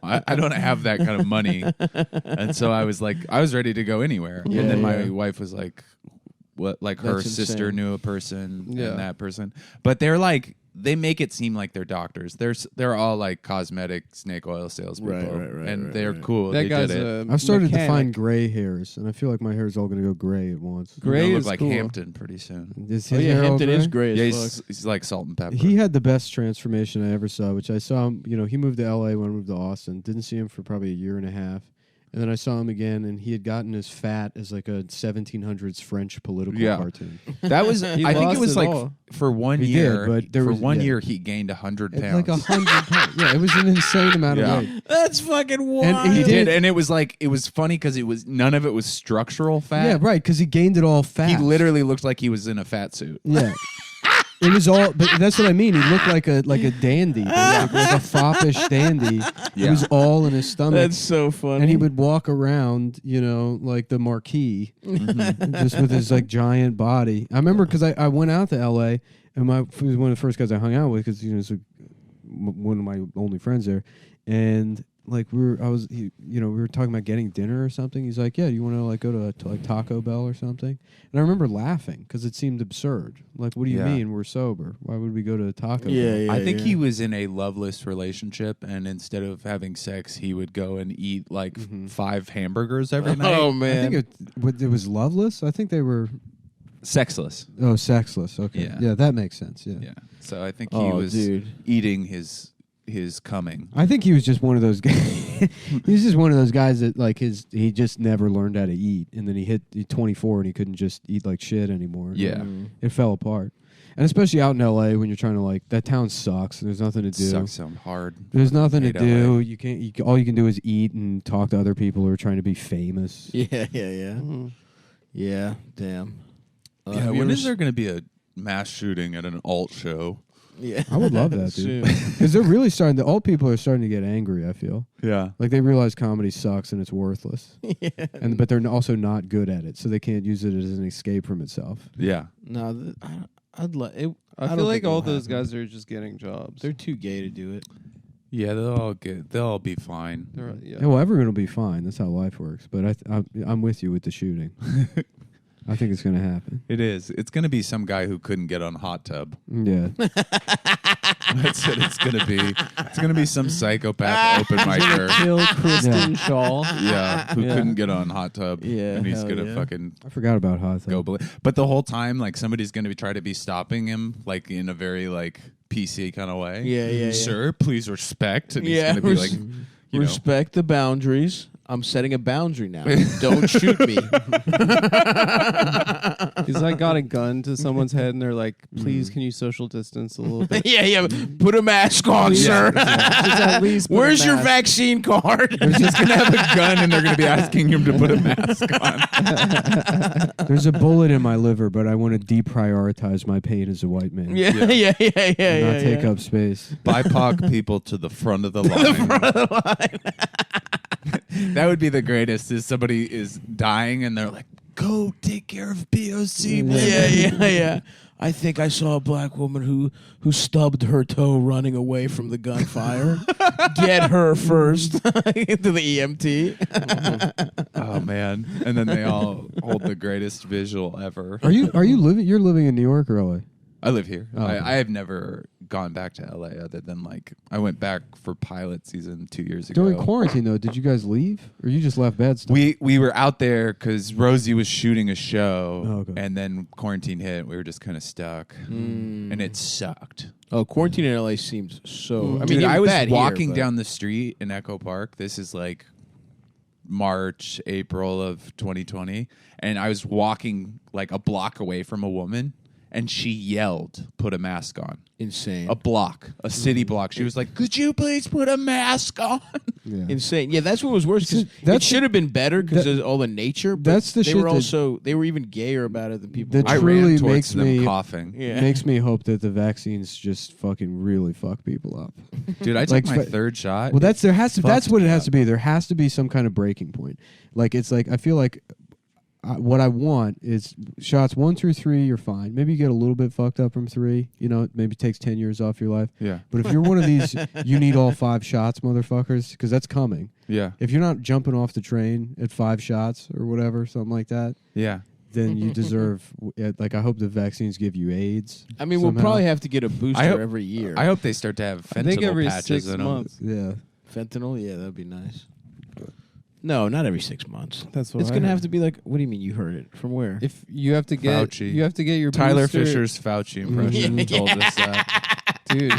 I don't have that kind of money, and so I was ready to go anywhere. Yeah, and then my yeah. wife was like, "What? Like her That's sister insane. knew a person Yeah. and that person, but they're like." They make it seem like they're doctors. They're all like cosmetic snake oil salespeople, Right, and they're right. cool. That they guy's did it. a I've started to mechanic. find gray hairs, and I feel like my hair is all going to go gray at once. You're Gray gonna look is like cool. Hampton pretty soon. Is Oh his yeah, hair all Hampton is gray? great Yeah, as fuck. he's like salt and pepper. He had the best transformation I ever saw, which I saw him, he moved to LA when I moved to Austin. Didn't see him for probably a year and a half. And then I saw him again, and he had gotten as fat as like a 1700s French political cartoon. That was. He I think it lost was it like all. for 1 He year. did, but there for was- 1 yeah. year, he gained 100 It's pounds. like 100 pounds. Yeah, it was an insane amount Yeah. of weight. That's fucking wild. And He he did, did- and it was funny because none of it was structural fat. Yeah, right, because he gained it all fat. He literally looked like he was in a fat suit. Yeah. It was all, but that's what I mean. He looked like a dandy, like a foppish dandy. It Yeah. was all in his stomach. That's so funny. And he would walk around, like the marquee, just with his like giant body. I remember because I went out to L.A. and he was one of the first guys I hung out with because it's one of my only friends there, and like we were talking about getting dinner or something. He's like, "Yeah, you want to like go to like Taco Bell or something?" And I remember laughing because it seemed absurd. Like, what do you Yeah. mean we're sober? Why would we go to Taco Bell? Yeah. I think he was in a loveless relationship, and instead of having sex, he would go and eat like 5 hamburgers every night. Oh I man. think it was loveless. I think they were Sexless. sexless. Okay, Yeah. that makes sense. Yeah. Yeah. So I think he Oh, was dude. eating his coming. I think he was just one of those guys. He was just one of those guys that like he just never learned how to eat, and then he hit 24 and he couldn't just eat like shit anymore. Yeah. It fell apart, and especially out in LA when you're trying to like that town sucks. And there's nothing to do. Sucks so hard. There's nothing to Hate do. LA. You can't. All you can do is eat and talk to other people who are trying to be famous. Yeah. Mhm. Yeah. Damn. Yeah, have you when ever is there going to be a mass shooting at an alt show? Yeah. I would love that, Soon. dude. Because they're really starting. The old people are starting to get angry. I feel Yeah. like they realize comedy sucks and it's worthless, Yeah. but they're also not good at it, so they can't use it as an escape from itself. Yeah. No, I'd like it. I don't feel like think it'll all those happen. guys are just getting jobs. They're too gay to do it. Yeah, they'll all be fine. Yeah, well, everyone will be fine. That's how life works. But I'm with you with the shooting. I think it's going to happen. It is. It's going to be some guy who couldn't get on hot tub. Yeah. That's what it's going to be. It's going to be some psychopath open micer. Kill Kristen Shaw. Yeah, who Yeah. couldn't get on hot tub. Yeah, and he's hell gonna yeah. fucking I forgot about hot go. tub. But the whole time, like somebody's gonna try to be stopping him, like in a very like PC kind of way. Yeah. Sir, please respect. And he's Yeah, gonna be like, you know, Respect the boundaries. I'm setting a boundary now. Don't shoot me. He's like got a gun to someone's head, and they're like, "Please, can you social distance a little bit?" yeah. Put a mask on, sir. Just at least. put a Where's your mask. vaccine card? he's gonna have a gun, and they're gonna be asking him to put a mask on. There's a bullet in my liver, but I want to deprioritize my pain as a white man. yeah. And not take up space. BIPOC people to the front of the line. That would be the greatest. Is somebody is dying, and they're like, "Go take care of POC." Yeah. I think I saw a black woman who stubbed her toe running away from the gunfire. Get her first into the EMT. Oh man! And then they all hold the greatest visual ever. Are you living? You're living in New York or LA? I live here. Oh, okay. I have never gone back to LA other than like I went back for pilot season 2 years ago. During quarantine though, did you guys leave or you just left bad stuff? We were out there because Rosie was shooting a show, Oh, okay. and then quarantine hit. We were just kind of stuck, and it sucked. Oh, quarantine in LA seems so. I mean, Dude, even I was bad here, walking but- down the street in Echo Park. This is like March, April of 2020, and I was walking like a block away from a woman, and she yelled, "Put a mask on." Insane. A city block. She was like, "Could you please put a mask on?" Yeah. Insane. Yeah, that's what was worse. 'Cause That's it should have been better because that- of all the nature. But that's the they shit were that- also they were even gayer about it than people. That I were. truly ran towards makes them me- coughing. Yeah. Makes me hope that the vaccines just fucking really fuck people up. Dude, I took Like, my but- third shot. Well, that's that's fucked what it me has up. to be. There has to be some kind of breaking point. Like it's like I feel like what I want is shots 1 through 3. You're fine. Maybe you get a little bit fucked up from 3. You know, it maybe takes 10 years off your life. Yeah. But if you're one of these, you need all 5 shots, motherfuckers, because that's coming. Yeah. If you're not jumping off the train at 5 shots or whatever, something like that, Yeah. then you deserve. Like I hope the vaccines give you AIDS. I mean, somehow. we'll probably have to get a booster I hope- every year. I hope they start to have fentanyl I think every patches 6 in 'em. months. Yeah. Fentanyl, yeah, that'd be nice. No, not every 6 months. That's what It's I gonna heard. have to be like. What do you mean? You heard it from where? If you have to get Fauci. you have to get your Tyler booster- Fisher's Fauci impression Yeah. told us that. dude.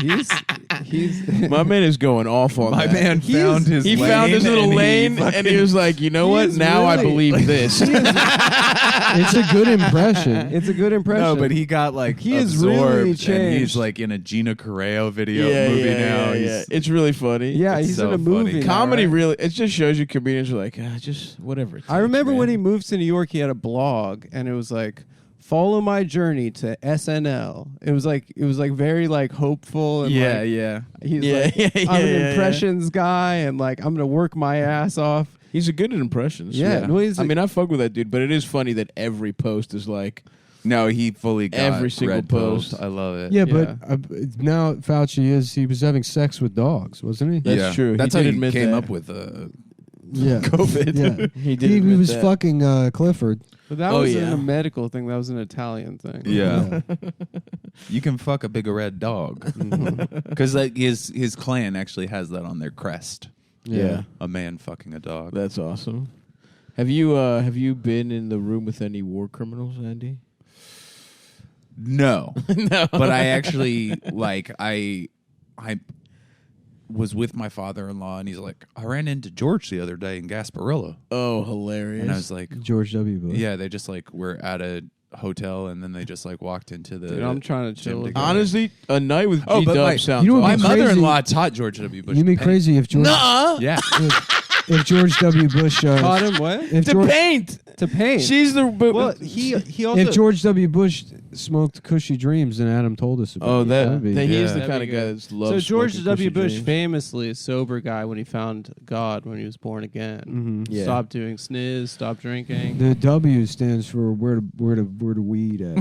He's My man is going off on My that. man found his He lane. found his little and he lane, and he was like, "You know what? is Now I really- believe this." It's a good impression. It's a good impression. No, but he got like He has absorbed, really and he's changed. like in a Gina Carrero video yeah, movie yeah, now. yeah, He's, yeah. It's really funny. yeah, it's he's so in a movie. funny. now, Comedy right? really. It just shows you comedians are like, just whatever. it I takes, remember man." when he moved to New York, he had a blog, and it was like, "Follow my journey to SNL." It was like very like hopeful and yeah, like, yeah. he's Yeah, like, yeah, I'm an yeah, yeah. impressions guy, and like I'm gonna work my ass off. He's a good at impressions. Yeah, well, he's I a- mean, I fuck with that dude, but it is funny that every post is like, No, he fully got Every single red pilled. post. I love it. Yeah, but now Fauci he was having sex with dogs, wasn't he? That's Yeah. true. He That's did how he admit came that. up with Yeah. COVID. Yeah. he did. He admit was that. fucking Clifford. But that Oh, wasn't yeah. a medical thing. That was an Italian thing. Yeah. You can fuck a big red dog because like his clan actually has that on their crest. Yeah, A man fucking a dog. that's awesome. Have you been in the room with any war criminals, Andy? No, No, but I actually like I was with my father-in-law and he's like, I ran into George the other day in Gasparilla, Oh, hilarious! and I was like, George W. Bush. yeah, they just like were at a hotel and then they just like walked into the. Dude, I'm trying to chill. Gym with together. that. honestly, a night with Oh, G but Dub my- sounds. you know what My would be awesome. crazy? mother-in-law taught George W. Bush. You'd be to paint. crazy if George Nuh-uh. Yeah. if George W. Bush Taught him what? if To George, paint. To paint. She's the. well, he also. if George W. Bush smoked cushy dreams, then Adam told us about. Oh, it. that. That'd be- Then he is Yeah. the That'd kind be of guy good. that's loves. So George smoking W. cushy Bush, dreams. famously a sober guy when he found God when he was born again. Yeah. Stopped doing snizz, stopped drinking. The W stands for where the weed at.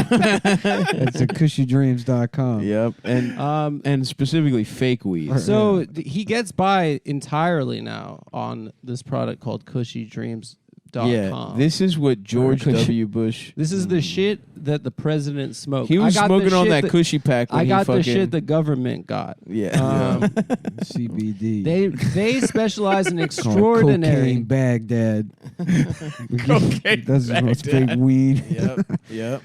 That's at cushydreams.com. Yep, and specifically fake weed. So he gets by entirely now on this product called CushyDreams.com. Yeah, this is what George Cushy. W. Bush. This is the shit that the president smoked. He was I got the smoking on shit that cushy pack. When I got he the fucking, shit the government got. Yeah. CBD. They specialize in Called extraordinary. Cocaine Baghdad. Cocaine That's the most Baghdad. fake weed. yep. Yep.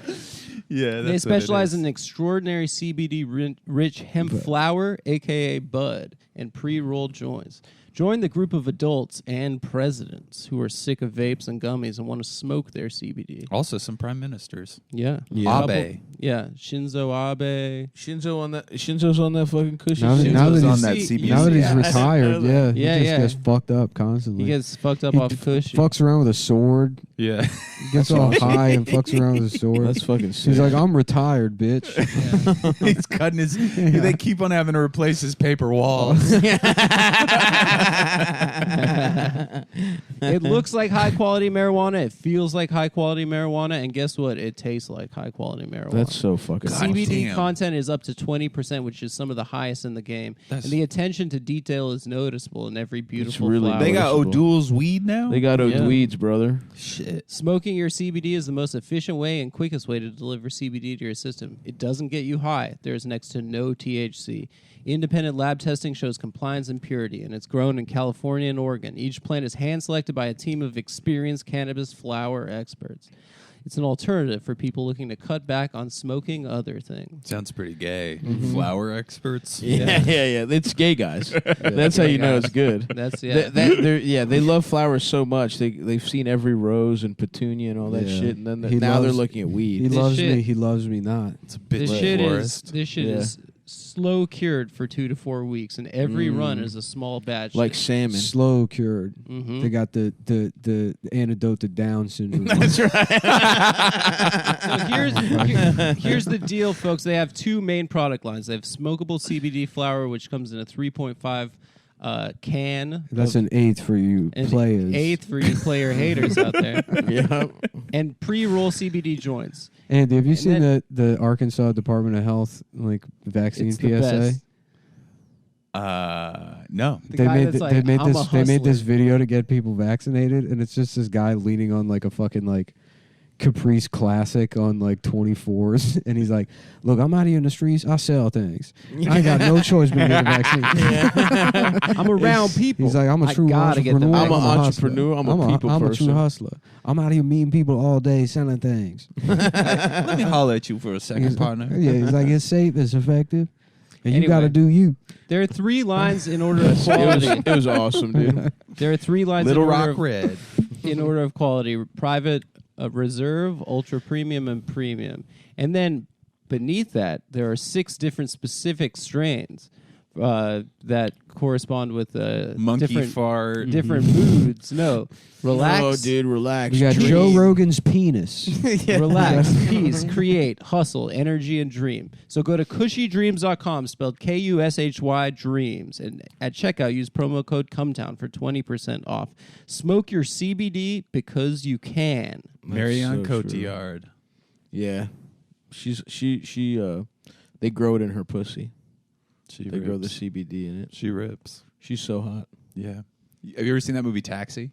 Yeah. They specialize in extraordinary CBD-rich hemp flower, aka bud, and pre-rolled joints. Join the group of adults and presidents who are sick of vapes and gummies and want to smoke their CBD. Also, some prime ministers. Yeah, Yeah. Abe. Yeah, Shinzo Abe. Shinzo's on that fucking cushy. Now that, shit. now that on he's, that CBD. now that he's Yeah. retired, yeah, Yeah, he just yeah. gets fucked up constantly. He gets fucked up He off cushy. fucks around with a sword, Yeah. gets all high and fucks around with a sword. That's fucking sick. He's like, I'm retired, bitch. He's cutting his. They keep on having to replace his paper walls. It looks like high quality marijuana. It feels like high quality marijuana, and guess what? It tastes like high quality marijuana. That's so fucking. God CBD damn. content is up to 20%, which is some of the highest in the game. That's- And the attention to detail is noticeable in every beautiful really flower. They got Noticeable. O'Doul's weed now. They got Yeah. weeds, brother. shit. Smoking your CBD is the most efficient way and quickest way to deliver CBD to your system. It doesn't get you high. There is next to no THC. Independent lab testing shows compliance and purity, and it's grown in California and Oregon. Each plant is hand-selected by a team of experienced cannabis flower experts. It's an alternative for people looking to cut back on smoking other things. Sounds pretty gay. Flower experts. Yeah. It's gay guys. That's how you know it's good. That's They love flowers so much. They've seen every rose and petunia and all that Yeah. shit, and then He now they're loves- looking at He weed. loves shit- me. He loves me not. It's a bitch This shit forest. is slow cured for 2 to 4 weeks, and every run is a small batch. Like salmon. Slow cured. Mhm. They got the antidote to Down syndrome. That's right. So here's the deal, folks. They have 2 main product lines. They have smokable CBD flower, which comes in a 3.5 can. That's of- an eighth for you an players. eighth for you player haters out there. Yeah. And pre-roll CBD joints. Andy, have you seen then- the Arkansas Department of Health vaccine It's the PSA? best. No. The guy that's like, they made "I'm this a they made this hustler." video to get people vaccinated, and it's just this guy leaning on like a fucking like Caprice Classic on like 24s, and he's like, "Look, I'm out here in the streets. I sell things. I ain't got no choice but to get a vaccine." I'm around people. He's like, "I'm a I true gotta get the entrepreneur. I'm an a hustler. entrepreneur. I'm a people I'm a person." true hustler. I'm out here meeting people all day selling things." Let me holler at you for a second, He's- partner. Yeah, he's like, "It's safe, it's effective, and you got to Anyway. do you." There are 3 lines in order of quality. It was awesome, dude. There are 3 lines Little in order Rock of, Red. in order of quality: private, reserve, ultra premium, and premium. And then beneath that, there are 6 different specific strains that correspond with Monkey different fart. different moods. No, relax, Oh, dude, relax. We got Dream. Joe Rogan's penis. relax, peace, create, hustle, energy, and dream. So go to cushydreams.com, spelled Kushy dreams, and at checkout use promo code Cumtown for 20% off. Smoke your CBD because you can. Marianne so true. Cotillard. Yeah. They grow it in her pussy. She They grow the rips. CBD in it. She rips. She's so hot. Yeah. Have you ever seen that movie Taxi?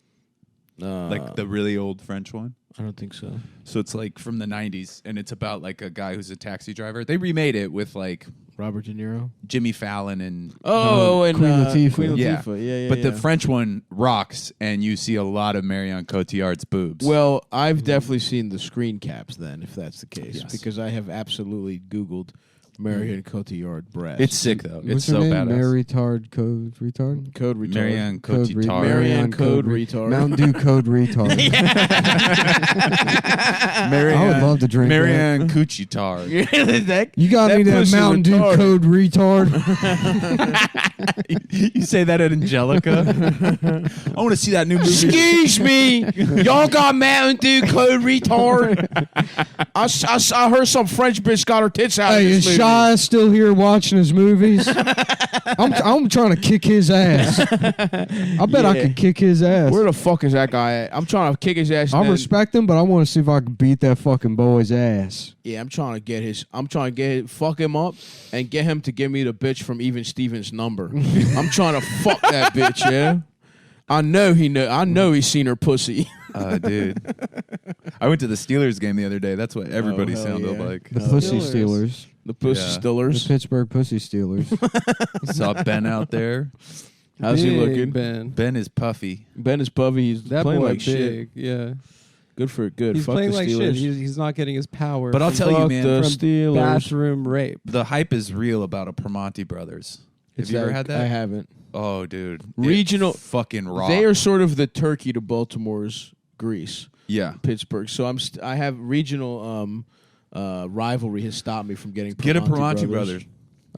Like the really old French one? I don't think so. So it's like from the 90s, and it's about like a guy who's a taxi driver. They remade it with like Robert De Niro. Jimmy Fallon and And Queen Latifah. Queen Yeah. Latifah. Yeah. but the French one rocks, and you see a lot of Marianne Cotillard's boobs. Well, I've definitely seen the screen caps then, if that's the case, Yes. because I have absolutely Googled Marianne Cotillard breast. it's sick though. It's What's so her name? badass. Mary Tard Code Retard. Code retard. Marianne Code re- Cotillard. Marianne Code Retard. Mountain Dew Code Retard. I would love to drink Marianne Coochie-Tar. You got That any of that pussy Mountain Dew retarded. Code Retard? You say that at Angelica? I want to see that new movie. Excuse me, y'all got Mountain Dew Code Retard. I heard some French bitch got her tits out. Hey, in is this movie. Shy still here watching his movies? I'm trying to kick his ass. I bet I Yeah. could kick his ass. Where the fuck is that guy at? I'm trying to kick his ass. I and then- respect him, but I want to see if I can beat that fucking boy's ass. Yeah, I'm trying to fuck him up and get him to give me the bitch from Even Stevens' number. I'm trying to fuck that bitch, yeah? I know he's seen her pussy. Dude. I went to the Steelers game the other day. That's what everybody hell sounded yeah. like. The Pussy Steelers. Steelers. The pussy Yeah. The stillers. Pittsburgh Pussy Steelers. Saw Ben out there. How's he Big looking? Ben? Ben is puffy. Ben is puffy. He's That playing boy like big. shit. Yeah, Good for good. he's Fuck playing the like Steelers. shit. He's not getting his power. But I'll from tell you, Fuck man, the from Steelers. bathroom rape. The hype is real about a Primanti Brothers. Have you ever had that? I haven't. Oh, dude. Regional- It fucking rock. They are sort of the Turkey to Baltimore's Greece, Yeah. Pittsburgh. So I have regional rivalry has stopped me from getting Get a Primanti Primanti Brothers.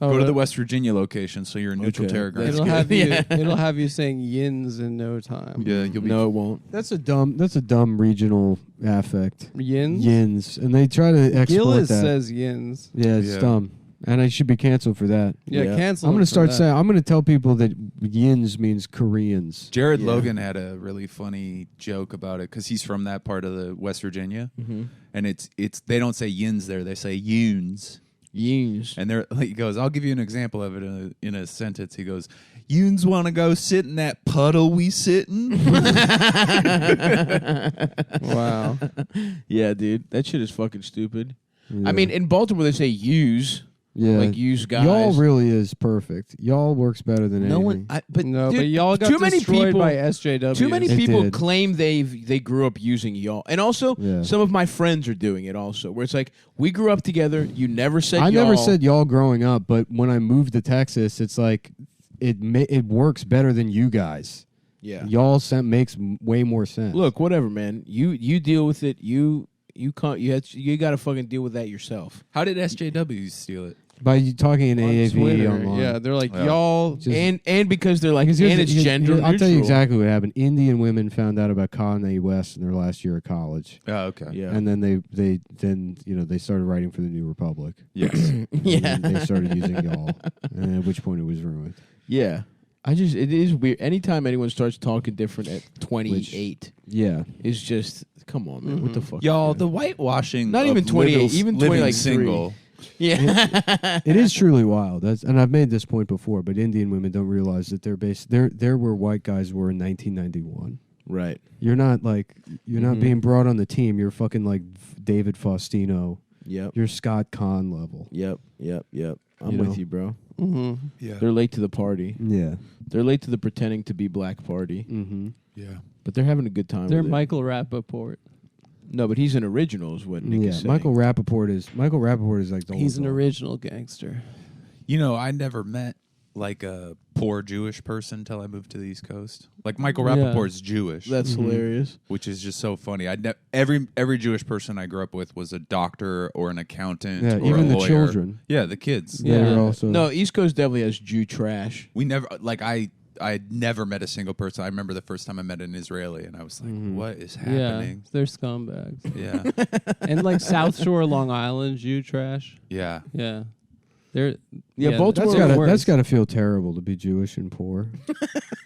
Oh, Go to really? the West Virginia location so you're in neutral Okay. territory. It'll good. have you. Yeah. It'll have you saying yins in no time. Yeah, you'll be. No, it won't. That's a dumb regional affect. Yins. Yins. And they try to export Gillis that. says yins. Yeah, it's Yeah. dumb. And I should be canceled for that. Yeah, Yeah. cancel. I'm it going to for start that. saying, I'm going to tell people that yins means Koreans. Jared Yeah. Logan had a really funny joke about it because he's from that part of the West Virginia, and it's they don't say yins there, they say yoons, Yeans. and they're he goes, I'll give you an example of it in a sentence. He goes, yoons want to go sit in that puddle we sit in. Wow. Yeah, dude, that shit is fucking stupid. Yeah. I mean, in Baltimore they say use. Yeah, like use guys. Y'all really is perfect. Y'all works better than no anything. one, but No, dude, but y'all got too many destroyed people by SJW. Too many It people did. claim they grew up using y'all, and also Yeah. some of my friends are doing it also. Where it's like we grew up together. You never said I y'all. never said y'all growing up, but when I moved to Texas, it's like it works better than you guys. Yeah. Y'all makes way more sense. Look, whatever, man. You deal with it. You got to fucking deal with that yourself. How did SJWs steal it? by you talking in on AAV Twitter. online. Yeah, they're like, Yeah. y'all. Just- And because they're like, and Because it's gender neutral. I'll tell you exactly what happened. Indian women found out about Kanye West in their last year of college, Oh, okay. Yeah. and then they started writing for the New Republic. Yes. And Yeah. then they started using y'all, and at which point it was ruined. Yeah. It is weird. Anytime anyone starts talking different at 28 Yeah, is just, come on, man. What the fuck? Y'all, man? the whitewashing. Not of even 28, living- even living 20, like, single. Yeah. it is truly wild. And I've made this point before, but Indian women don't realize that they're where white guys were in 1991. Right. You're not being brought on the team. You're fucking like David Faustino. Yep. You're Scott Kahn level. Yep. I'm You with know? you, bro. Mm-hmm. Yeah. They're late to the party. Yeah. They're late to the pretending to be black party, Mm-hmm. Yeah. but they're having a good time. They're with it. Michael Rappaport. No, but he's an original, is what Nick Yeah. is saying. Michael Rappaport is like the whole He's an dog. original gangster. You know, I never met like a poor Jewish person till I moved to the East Coast. Like Michael Yeah. Rappaport's Jewish, That's hilarious. which is just so funny. Every Jewish person I grew up with was a doctor or an accountant. Yeah, or even a the lawyer. children. Yeah, the kids. Yeah. Yeah. They're also No, East Coast definitely has Jew trash. We never like I had never met a single person. I remember the first time I met an Israeli, and I was like, "What is happening?" Yeah, they're scumbags. Yeah, And like South Shore, Long Island, Jew trash. yeah. Yeah, they're Yeah, Baltimore- That's gotta feel terrible to be Jewish and poor.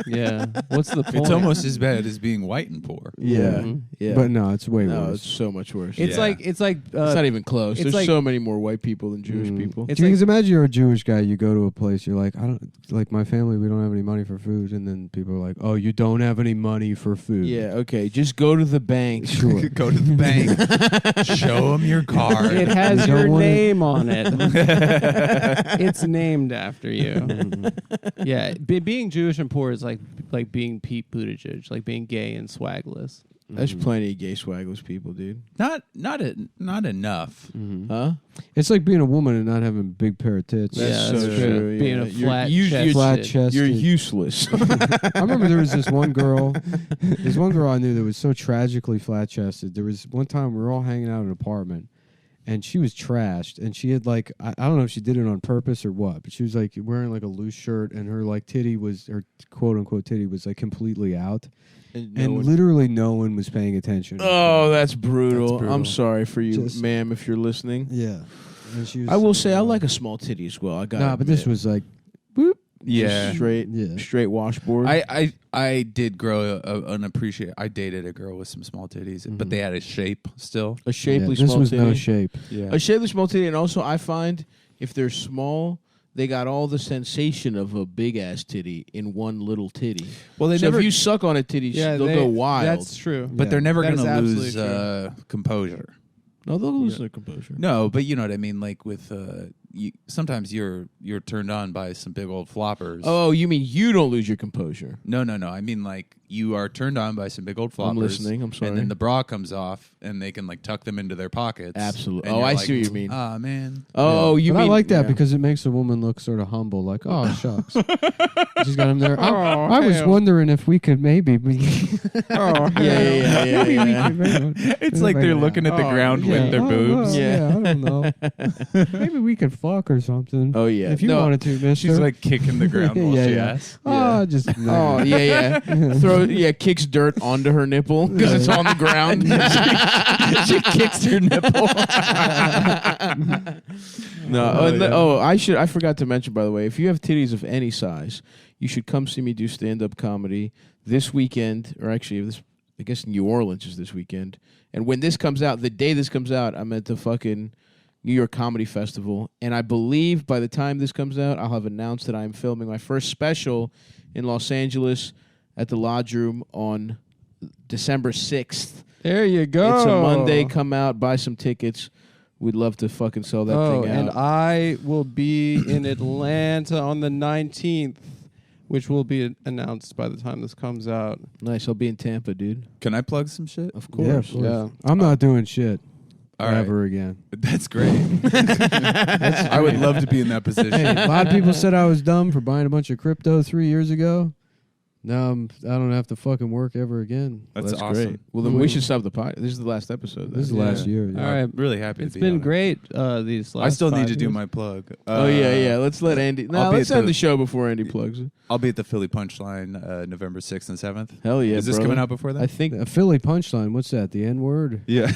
Yeah, what's the point? It's almost as bad as being white and poor. Yeah. Mhm. Yeah. But no, it's way no, worse. it's so much worse. It's Yeah. like It's not even close. it's There's like- so many more white people than Jewish people. It's Because like- imagine you're a Jewish guy, you go to a place, you're like, I don't like my family, we don't have any money for food, and then people are like, oh, you don't have any money for food. Yeah, okay. Just go to the bank. Sure. Go to the bank, show them your card. it has You don't your wanna- name on it. It's named after you. Yeah, being Jewish and poor is like being Pete Buttigieg, like being gay and swagless. There's plenty of gay swagless people, dude. not enough. Huh? It's like being a woman and not having a big pair of tits. That's Yeah, so that's true. true. Yeah. Being a You're- flat you- chested. you're- Flat chested. You're useless. I remember there was this one girl I knew that was so tragically flat chested. There was one time we were all hanging out in an apartment, and she was trashed, and she had like I don't know if she did it on purpose or what, but she was like wearing like a loose shirt, and her like titty was her quote unquote titty was like completely out, and literally no one was paying attention. Oh, that's brutal. That's brutal. I'm sorry for you, Just- ma'am, if you're listening. Yeah, and she was, I will say I like a small titty as well. I got. Nah, but this was like, boop. Yeah, straight, Yeah. straight washboard. I did grow an appreciate. I dated a girl with some small titties, but they had a shape still. a shapely Yeah, this small was titty. no shape. Yeah, A shapely small titty, and also I find if they're small, they got all the sensation of a big ass titty in one little titty. well, they So never. if you suck on a titty, they'll go wild. That's true. but they're never That going is to absolutely lose true. composure. No, they'll lose their composure. No, but you know what I mean. Like with sometimes you're turned on by some big old floppers. Oh, you mean you don't lose your composure? No. I mean like you are turned on by some big old floppers. I'm listening. I'm sorry. And then the bra comes off, and they can like tuck them into their pockets. Absolutely. And Oh, you're I like, see what you mean. Ah, man. Oh, you But mean I like that yeah. because it makes a woman look sort of humble, like, oh shucks, she's got him there. I was hell. wondering if we could maybe. Oh, yeah. It's like they're looking at the ground with their boobs. Yeah. I don't know. Maybe we could fuck or something. Oh yeah. If you No. wanted to, mister. She's like kicking the ground while Yeah, she yeah. asks. Oh, just Oh yeah. Kicks dirt onto her nipple because it's on the ground. She kicks her nipple. I forgot to mention, by the way, if you have titties of any size, you should come see me do stand-up comedy this weekend, or actually, I guess New Orleans is this weekend. And when this comes out, the day this comes out, I'm at the fucking New York Comedy Festival, and I believe by the time this comes out, I'll have announced that I'm filming my first special in Los Angeles at the Lodge Room on December 6th. there you go. It's a Monday. Come out, buy some tickets. We'd love to fucking sell that Oh, thing out. and I will be in Atlanta on the 19th, which will be announced by the time this comes out. Nice. I'll be in Tampa, dude. Can I plug some shit? Of Yeah, course. of course. Yeah. I'm not doing shit All right. ever again. That's great. I would love to be in that position. Hey, a lot of people said I was dumb for buying a bunch of crypto 3 years ago. Now I don't have to fucking work ever again. That's That's awesome. great. Well, then we should stop the podcast. This is the last episode. This is then. last year. All Yeah. right. I'm really happy It's to be been on it. great these last I still need 5 to do years. my plug. Oh, yeah. Let's let Andy. No, I'll be let's at end the- the show before Andy plugs it. I'll be at the Philly Punchline November 6th and 7th. Hell yeah, Is this brother. coming out before that? I think, A Philly punchline. What's that? The N word? yeah.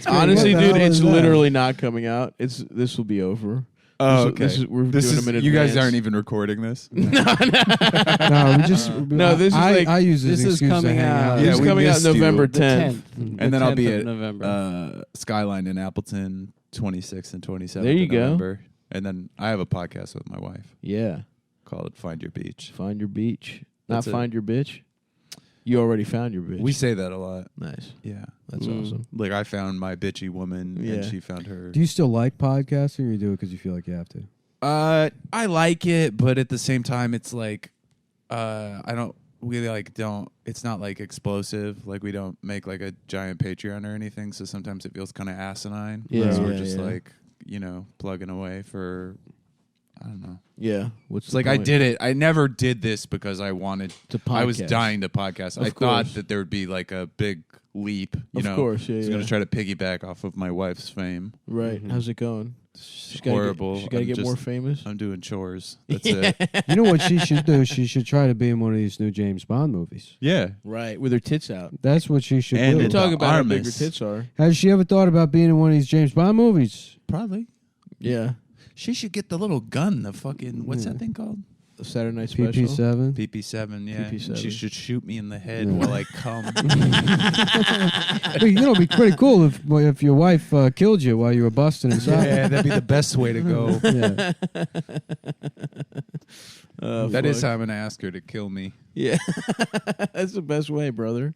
honestly, What the dude, hell it's is that? literally not coming out. This will be over. Oh, This- okay. we're doing them in you guys advance. aren't even recording this. No, we just. No, this is like- I use this, this is excuse to coming hang out. out. Yeah, It's we coming out missed you. November The 10th. And then I'll be 10th of at November. Skyline in Appleton 26th and 27th There you of go. November. And then I have a podcast with my wife Yeah. called Find Your Beach. Find your beach. That's Not it. find your bitch. You already found your bitch. We say that a lot. Nice. Yeah. That's Mm. awesome. Like I found my bitchy woman Yeah. and she found her. Do you still like podcasting, or you do it because you feel like you have to? I like it, but at the same time it's like I don't it's not like explosive. Like we don't make like a giant Patreon or anything, so sometimes it feels kind of asinine. Yeah, So we're yeah, just yeah. like, plugging away for I don't know. Yeah. What's It's like I did it. I never did this because I wanted to podcast. I was dying to podcast. Of I thought course. that there would be like a big leap, Of course, yeah, I was yeah. going to try to piggyback off of my wife's fame. Right. How's it going? It's She's gotta horrible. She's got to I'm get just- more famous. I'm doing chores. That's it. You know what she should do? She should try to be in one of these new James Bond movies. Yeah. Right. With her tits out. That's what she should And do. You're in talking the about how big her armis. tits are. Has she ever thought about being in one of these James Bond movies? Probably. Yeah. She should get the little gun, the fucking what's that thing called? The Saturday Night Special. PP7. PP7, yeah. PP7. She should shoot me in the head Yeah. while I come. But, it'd be pretty cool if your wife killed you while you were busting inside. yeah, that'd be the best way to go. Yeah. That is fuck. how I'm gonna ask her to kill me. Yeah. That's the best way, brother.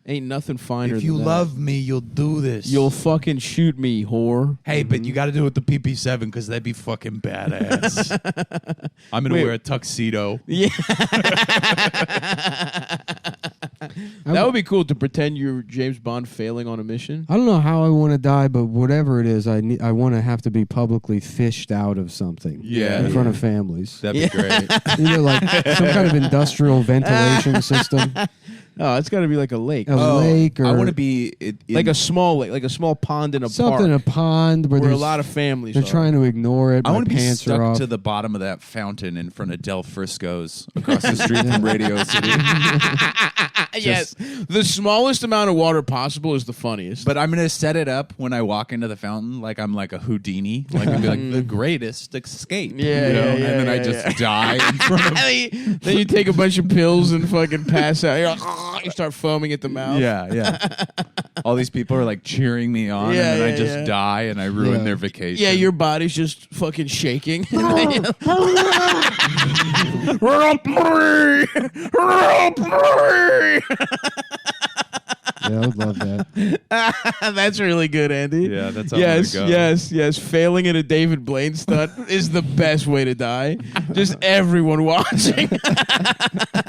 Ain't nothing finer If you than that. love me, you'll do this. You'll fucking shoot me, whore. Hey, but you got to do it with the PP7 because that'd be fucking badass. I'm gonna Wait. wear a tuxedo. Yeah. That would be cool to pretend you're James Bond failing on a mission. I don't know how I want to die, but whatever it is, I want to have to be publicly fished out of something. Yeah. In front of families. That'd be great. Either like some kind of industrial ventilation system, Oh, it's got to be like a lake. a lake, or I want to be Like a small lake, like a small pond in a something, park a pond where where a there's lot of families they're are. trying to ignore it. I My want to be pants are stuck off. to the bottom of that fountain in front of Del Frisco's across the street from Radio City. Yes. The smallest amount of water possible is the funniest. But I'm gonna set it up when I walk into the fountain like I'm like a Houdini, like I'm like the greatest escape. Yeah, you know? yeah, and then I yeah, just yeah. die in front of. Then you take a bunch of pills and fucking pass out. You're like, you start foaming at the mouth. Yeah, yeah. All these people are like cheering me on, Yeah, and then yeah, I just yeah. die and I ruin Yeah. their vacation. Yeah, your body's just fucking shaking. Yeah, I would love that. That's really good, Andy. Yeah, that's how yes, I'm gonna go. yes. Failing at a David Blaine stunt is the best way to die. Just everyone watching.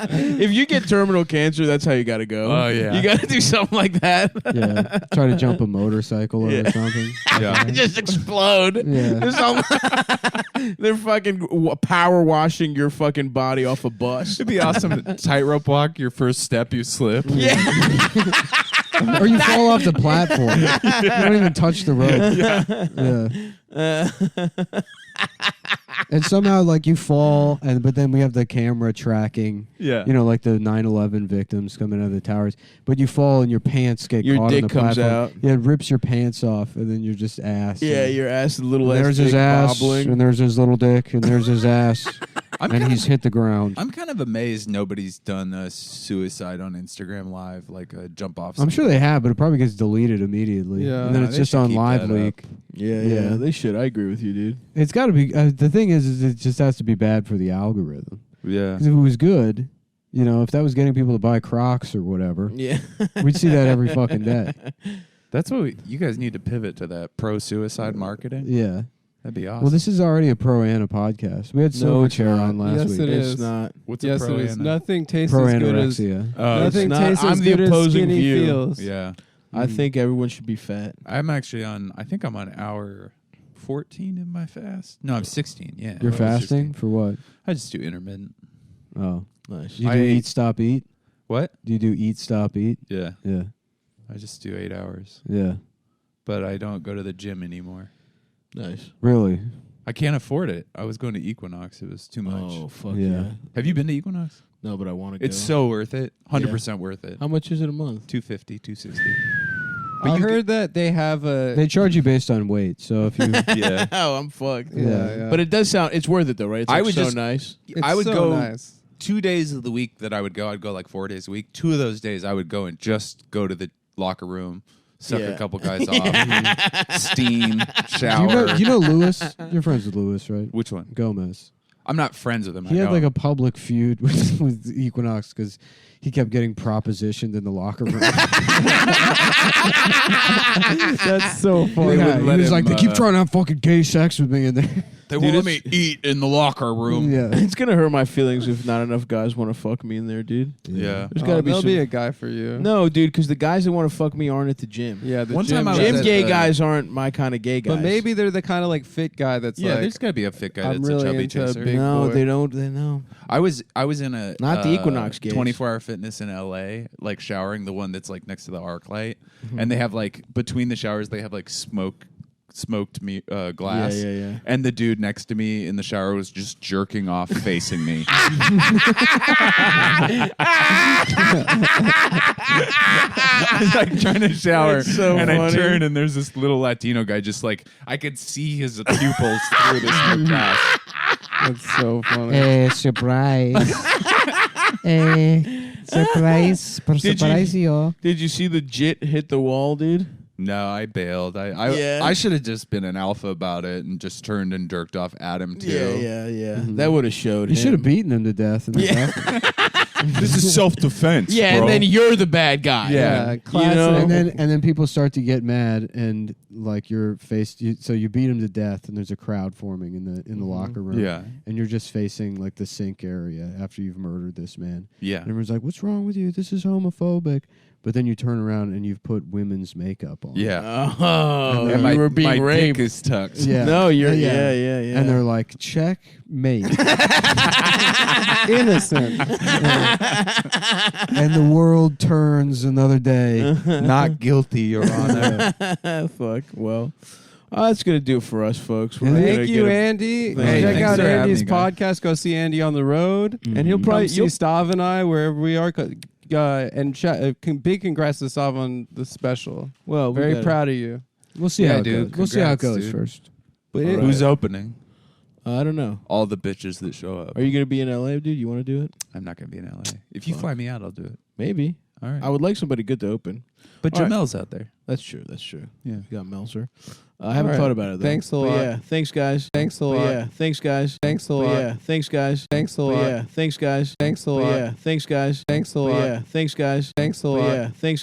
If you get terminal cancer, that's how you got to go. Oh, yeah. You got to do something like that. Yeah, try to jump a motorcycle Yeah. or something. Yeah. Just explode. Yeah. Just they're fucking power washing your fucking body off a bus. It'd be awesome. Tightrope walk. Your first step, you slip. Yeah. Or you fall off the platform. You don't even touch the rope. Yeah. And somehow, like, you fall, but then we have the camera tracking. Yeah. You know, like the 9/11 victims coming out of the towers. But you fall and your pants get Your caught dick on the comes platform. out. Yeah, it rips your pants off, and then you're just ass. Yeah, and your ass, the little there's ass his dick ass, bobbling. and there's his little dick, and there's his ass, I'm and kind he's of, hit the ground. I'm kind of amazed nobody's done a suicide on Instagram Live, like a jump off. I'm sure they have, but it probably gets deleted immediately. Yeah. And then Nah, it's they just should on keep Live that Leak. Yeah, Yeah. they should. I agree with you, dude. It's got to be. The thing is it just has to be bad for the algorithm. Yeah. Because if it was good, you know, if that was getting people to buy Crocs or whatever, Yeah. we'd see that every fucking day. That's what you guys need to pivot to that pro-suicide marketing. Yeah. That'd be awesome. Well, this is already a pro Anna podcast. We had Silverchair on last Yes, week. it It's is. not. What's Yes, a it pro is. Anna? Nothing tastes Pro as good as anorexia. nothing not. tastes I'm as the good as opposing skinny view. feels. Yeah. I think everyone should be fat. I'm actually on, I think I'm on hour 14 in my fast. No, I'm 16. Yeah. You're I was fasting 16. for what? I just do intermittent. Oh, Nice. do you I do ate- eat, stop, eat? What? Do you do eat, stop, eat? Yeah. Yeah, I just do 8 hours. yeah. But I don't go to the gym anymore. Nice. Really? I can't afford it. I was going to Equinox. It was too much. Oh fuck Yeah. yeah. Have you been to Equinox? No, but I want to go. It's so worth it. 100% worth it. How much is it a month? 250, 260. I heard that they have a. They charge you based on weight. So if you, Yeah. Oh, I'm fucked. yeah. But it does sound. It's worth it though, right? It's I like would so just- nice. It's I would so go nice. 2 days of the week that I'd go like 4 days a week. 2 of those days I would go and just go to the locker room, suck Yeah. a couple guys off, steam, do shower. you know Lewis? You're friends with Lewis, right? Which one? Gomez. I'm not friends with him. He I had know. like a public feud with Equinox because he kept getting propositioned in the locker room. That's so funny. They Yeah, wouldn't he let was him, like, they keep trying to have fucking gay sex with me in there. They Dude, won't let it's- me eat in the locker room. Yeah. It's gonna hurt my feelings if not enough guys want to fuck me in there, dude. Yeah. There's gotta be there'll some. be a guy for you. No, dude, because the guys that want to fuck me aren't at the gym. Yeah, the One gym time I was Gym at gay the- guys aren't my kind of gay guys. But maybe they're the kind of like fit guy that's Yeah, like. there's got to be a fit guy I'm that's really a chubby into chaser. big no, boy. they don't. They know. I was in a Not the Equinox gays. 24-hour fitness in LA, like showering, the one that's like next to the arc light, and they have like between the showers they have like smoked glass. Yeah. And the dude next to me in the shower was just jerking off facing me. I was like trying to shower, That's so and I funny. turn, and there's this little Latino guy just like, I could see his pupils through this glass. That's so funny. Surprise. Surprise. Surprise, Did you see the jit hit the wall, dude? No, I bailed. Yeah. I should have just been an alpha about it and just turned and jerked off at him too. Yeah. That would have showed. You him. should have beaten him to death. In the back. This is self-defense. Yeah, and then you're the bad guy. Yeah. Classic. know? and then people start to get mad and like you're faced. So you beat him to death, and there's a crowd forming in the locker room. Yeah. and you're just facing like the sink area after you've murdered this man. Yeah. And everyone's like, "What's wrong with you? This is homophobic." But then you turn around and you've put women's makeup on. Yeah. Oh, And you were being my raped. dick is tucked. Yeah. No, you're. Yeah. Yeah. And they're like, checkmate. Innocent. And the world turns another day. Not guilty, Your Honor. Fuck. Well, that's gonna do it for us, folks. We're Thank gonna you, get a- Andy. Hey, Check thanks out for having Andy's me, guys. podcast. Go see Andy on the road. and he'll Come probably. see Stav and I wherever we are. And big congrats to Stav on the special. Well, we Very gotta- proud of you. We'll see Yeah, how it dude. goes. We'll see how it Congrats, goes dude. first. But All right. Who's opening? I don't know. All the bitches that show up. Are you gonna be in LA, dude? You want to do it? I'm not going to be in LA. If you Fuck. fly me out, I'll do it. Maybe. All right. I would like somebody good to open. but all right. Jamel's out there. That's true. That's true. Yeah. You got Melzer. I haven't All right. thought about it though. Thanks a But lot. Yeah. Thanks, guys. Thanks a But lot. Yeah. Thanks, guys. Thanks a But lot. Yeah. Thanks, guys. Thanks a But lot. Yeah. Thanks, guys. Thanks a But lot. Yeah. Thanks, guys. Thanks a But lot. Yeah. Thanks, guys. Thanks a But lot. Yeah. Thanks.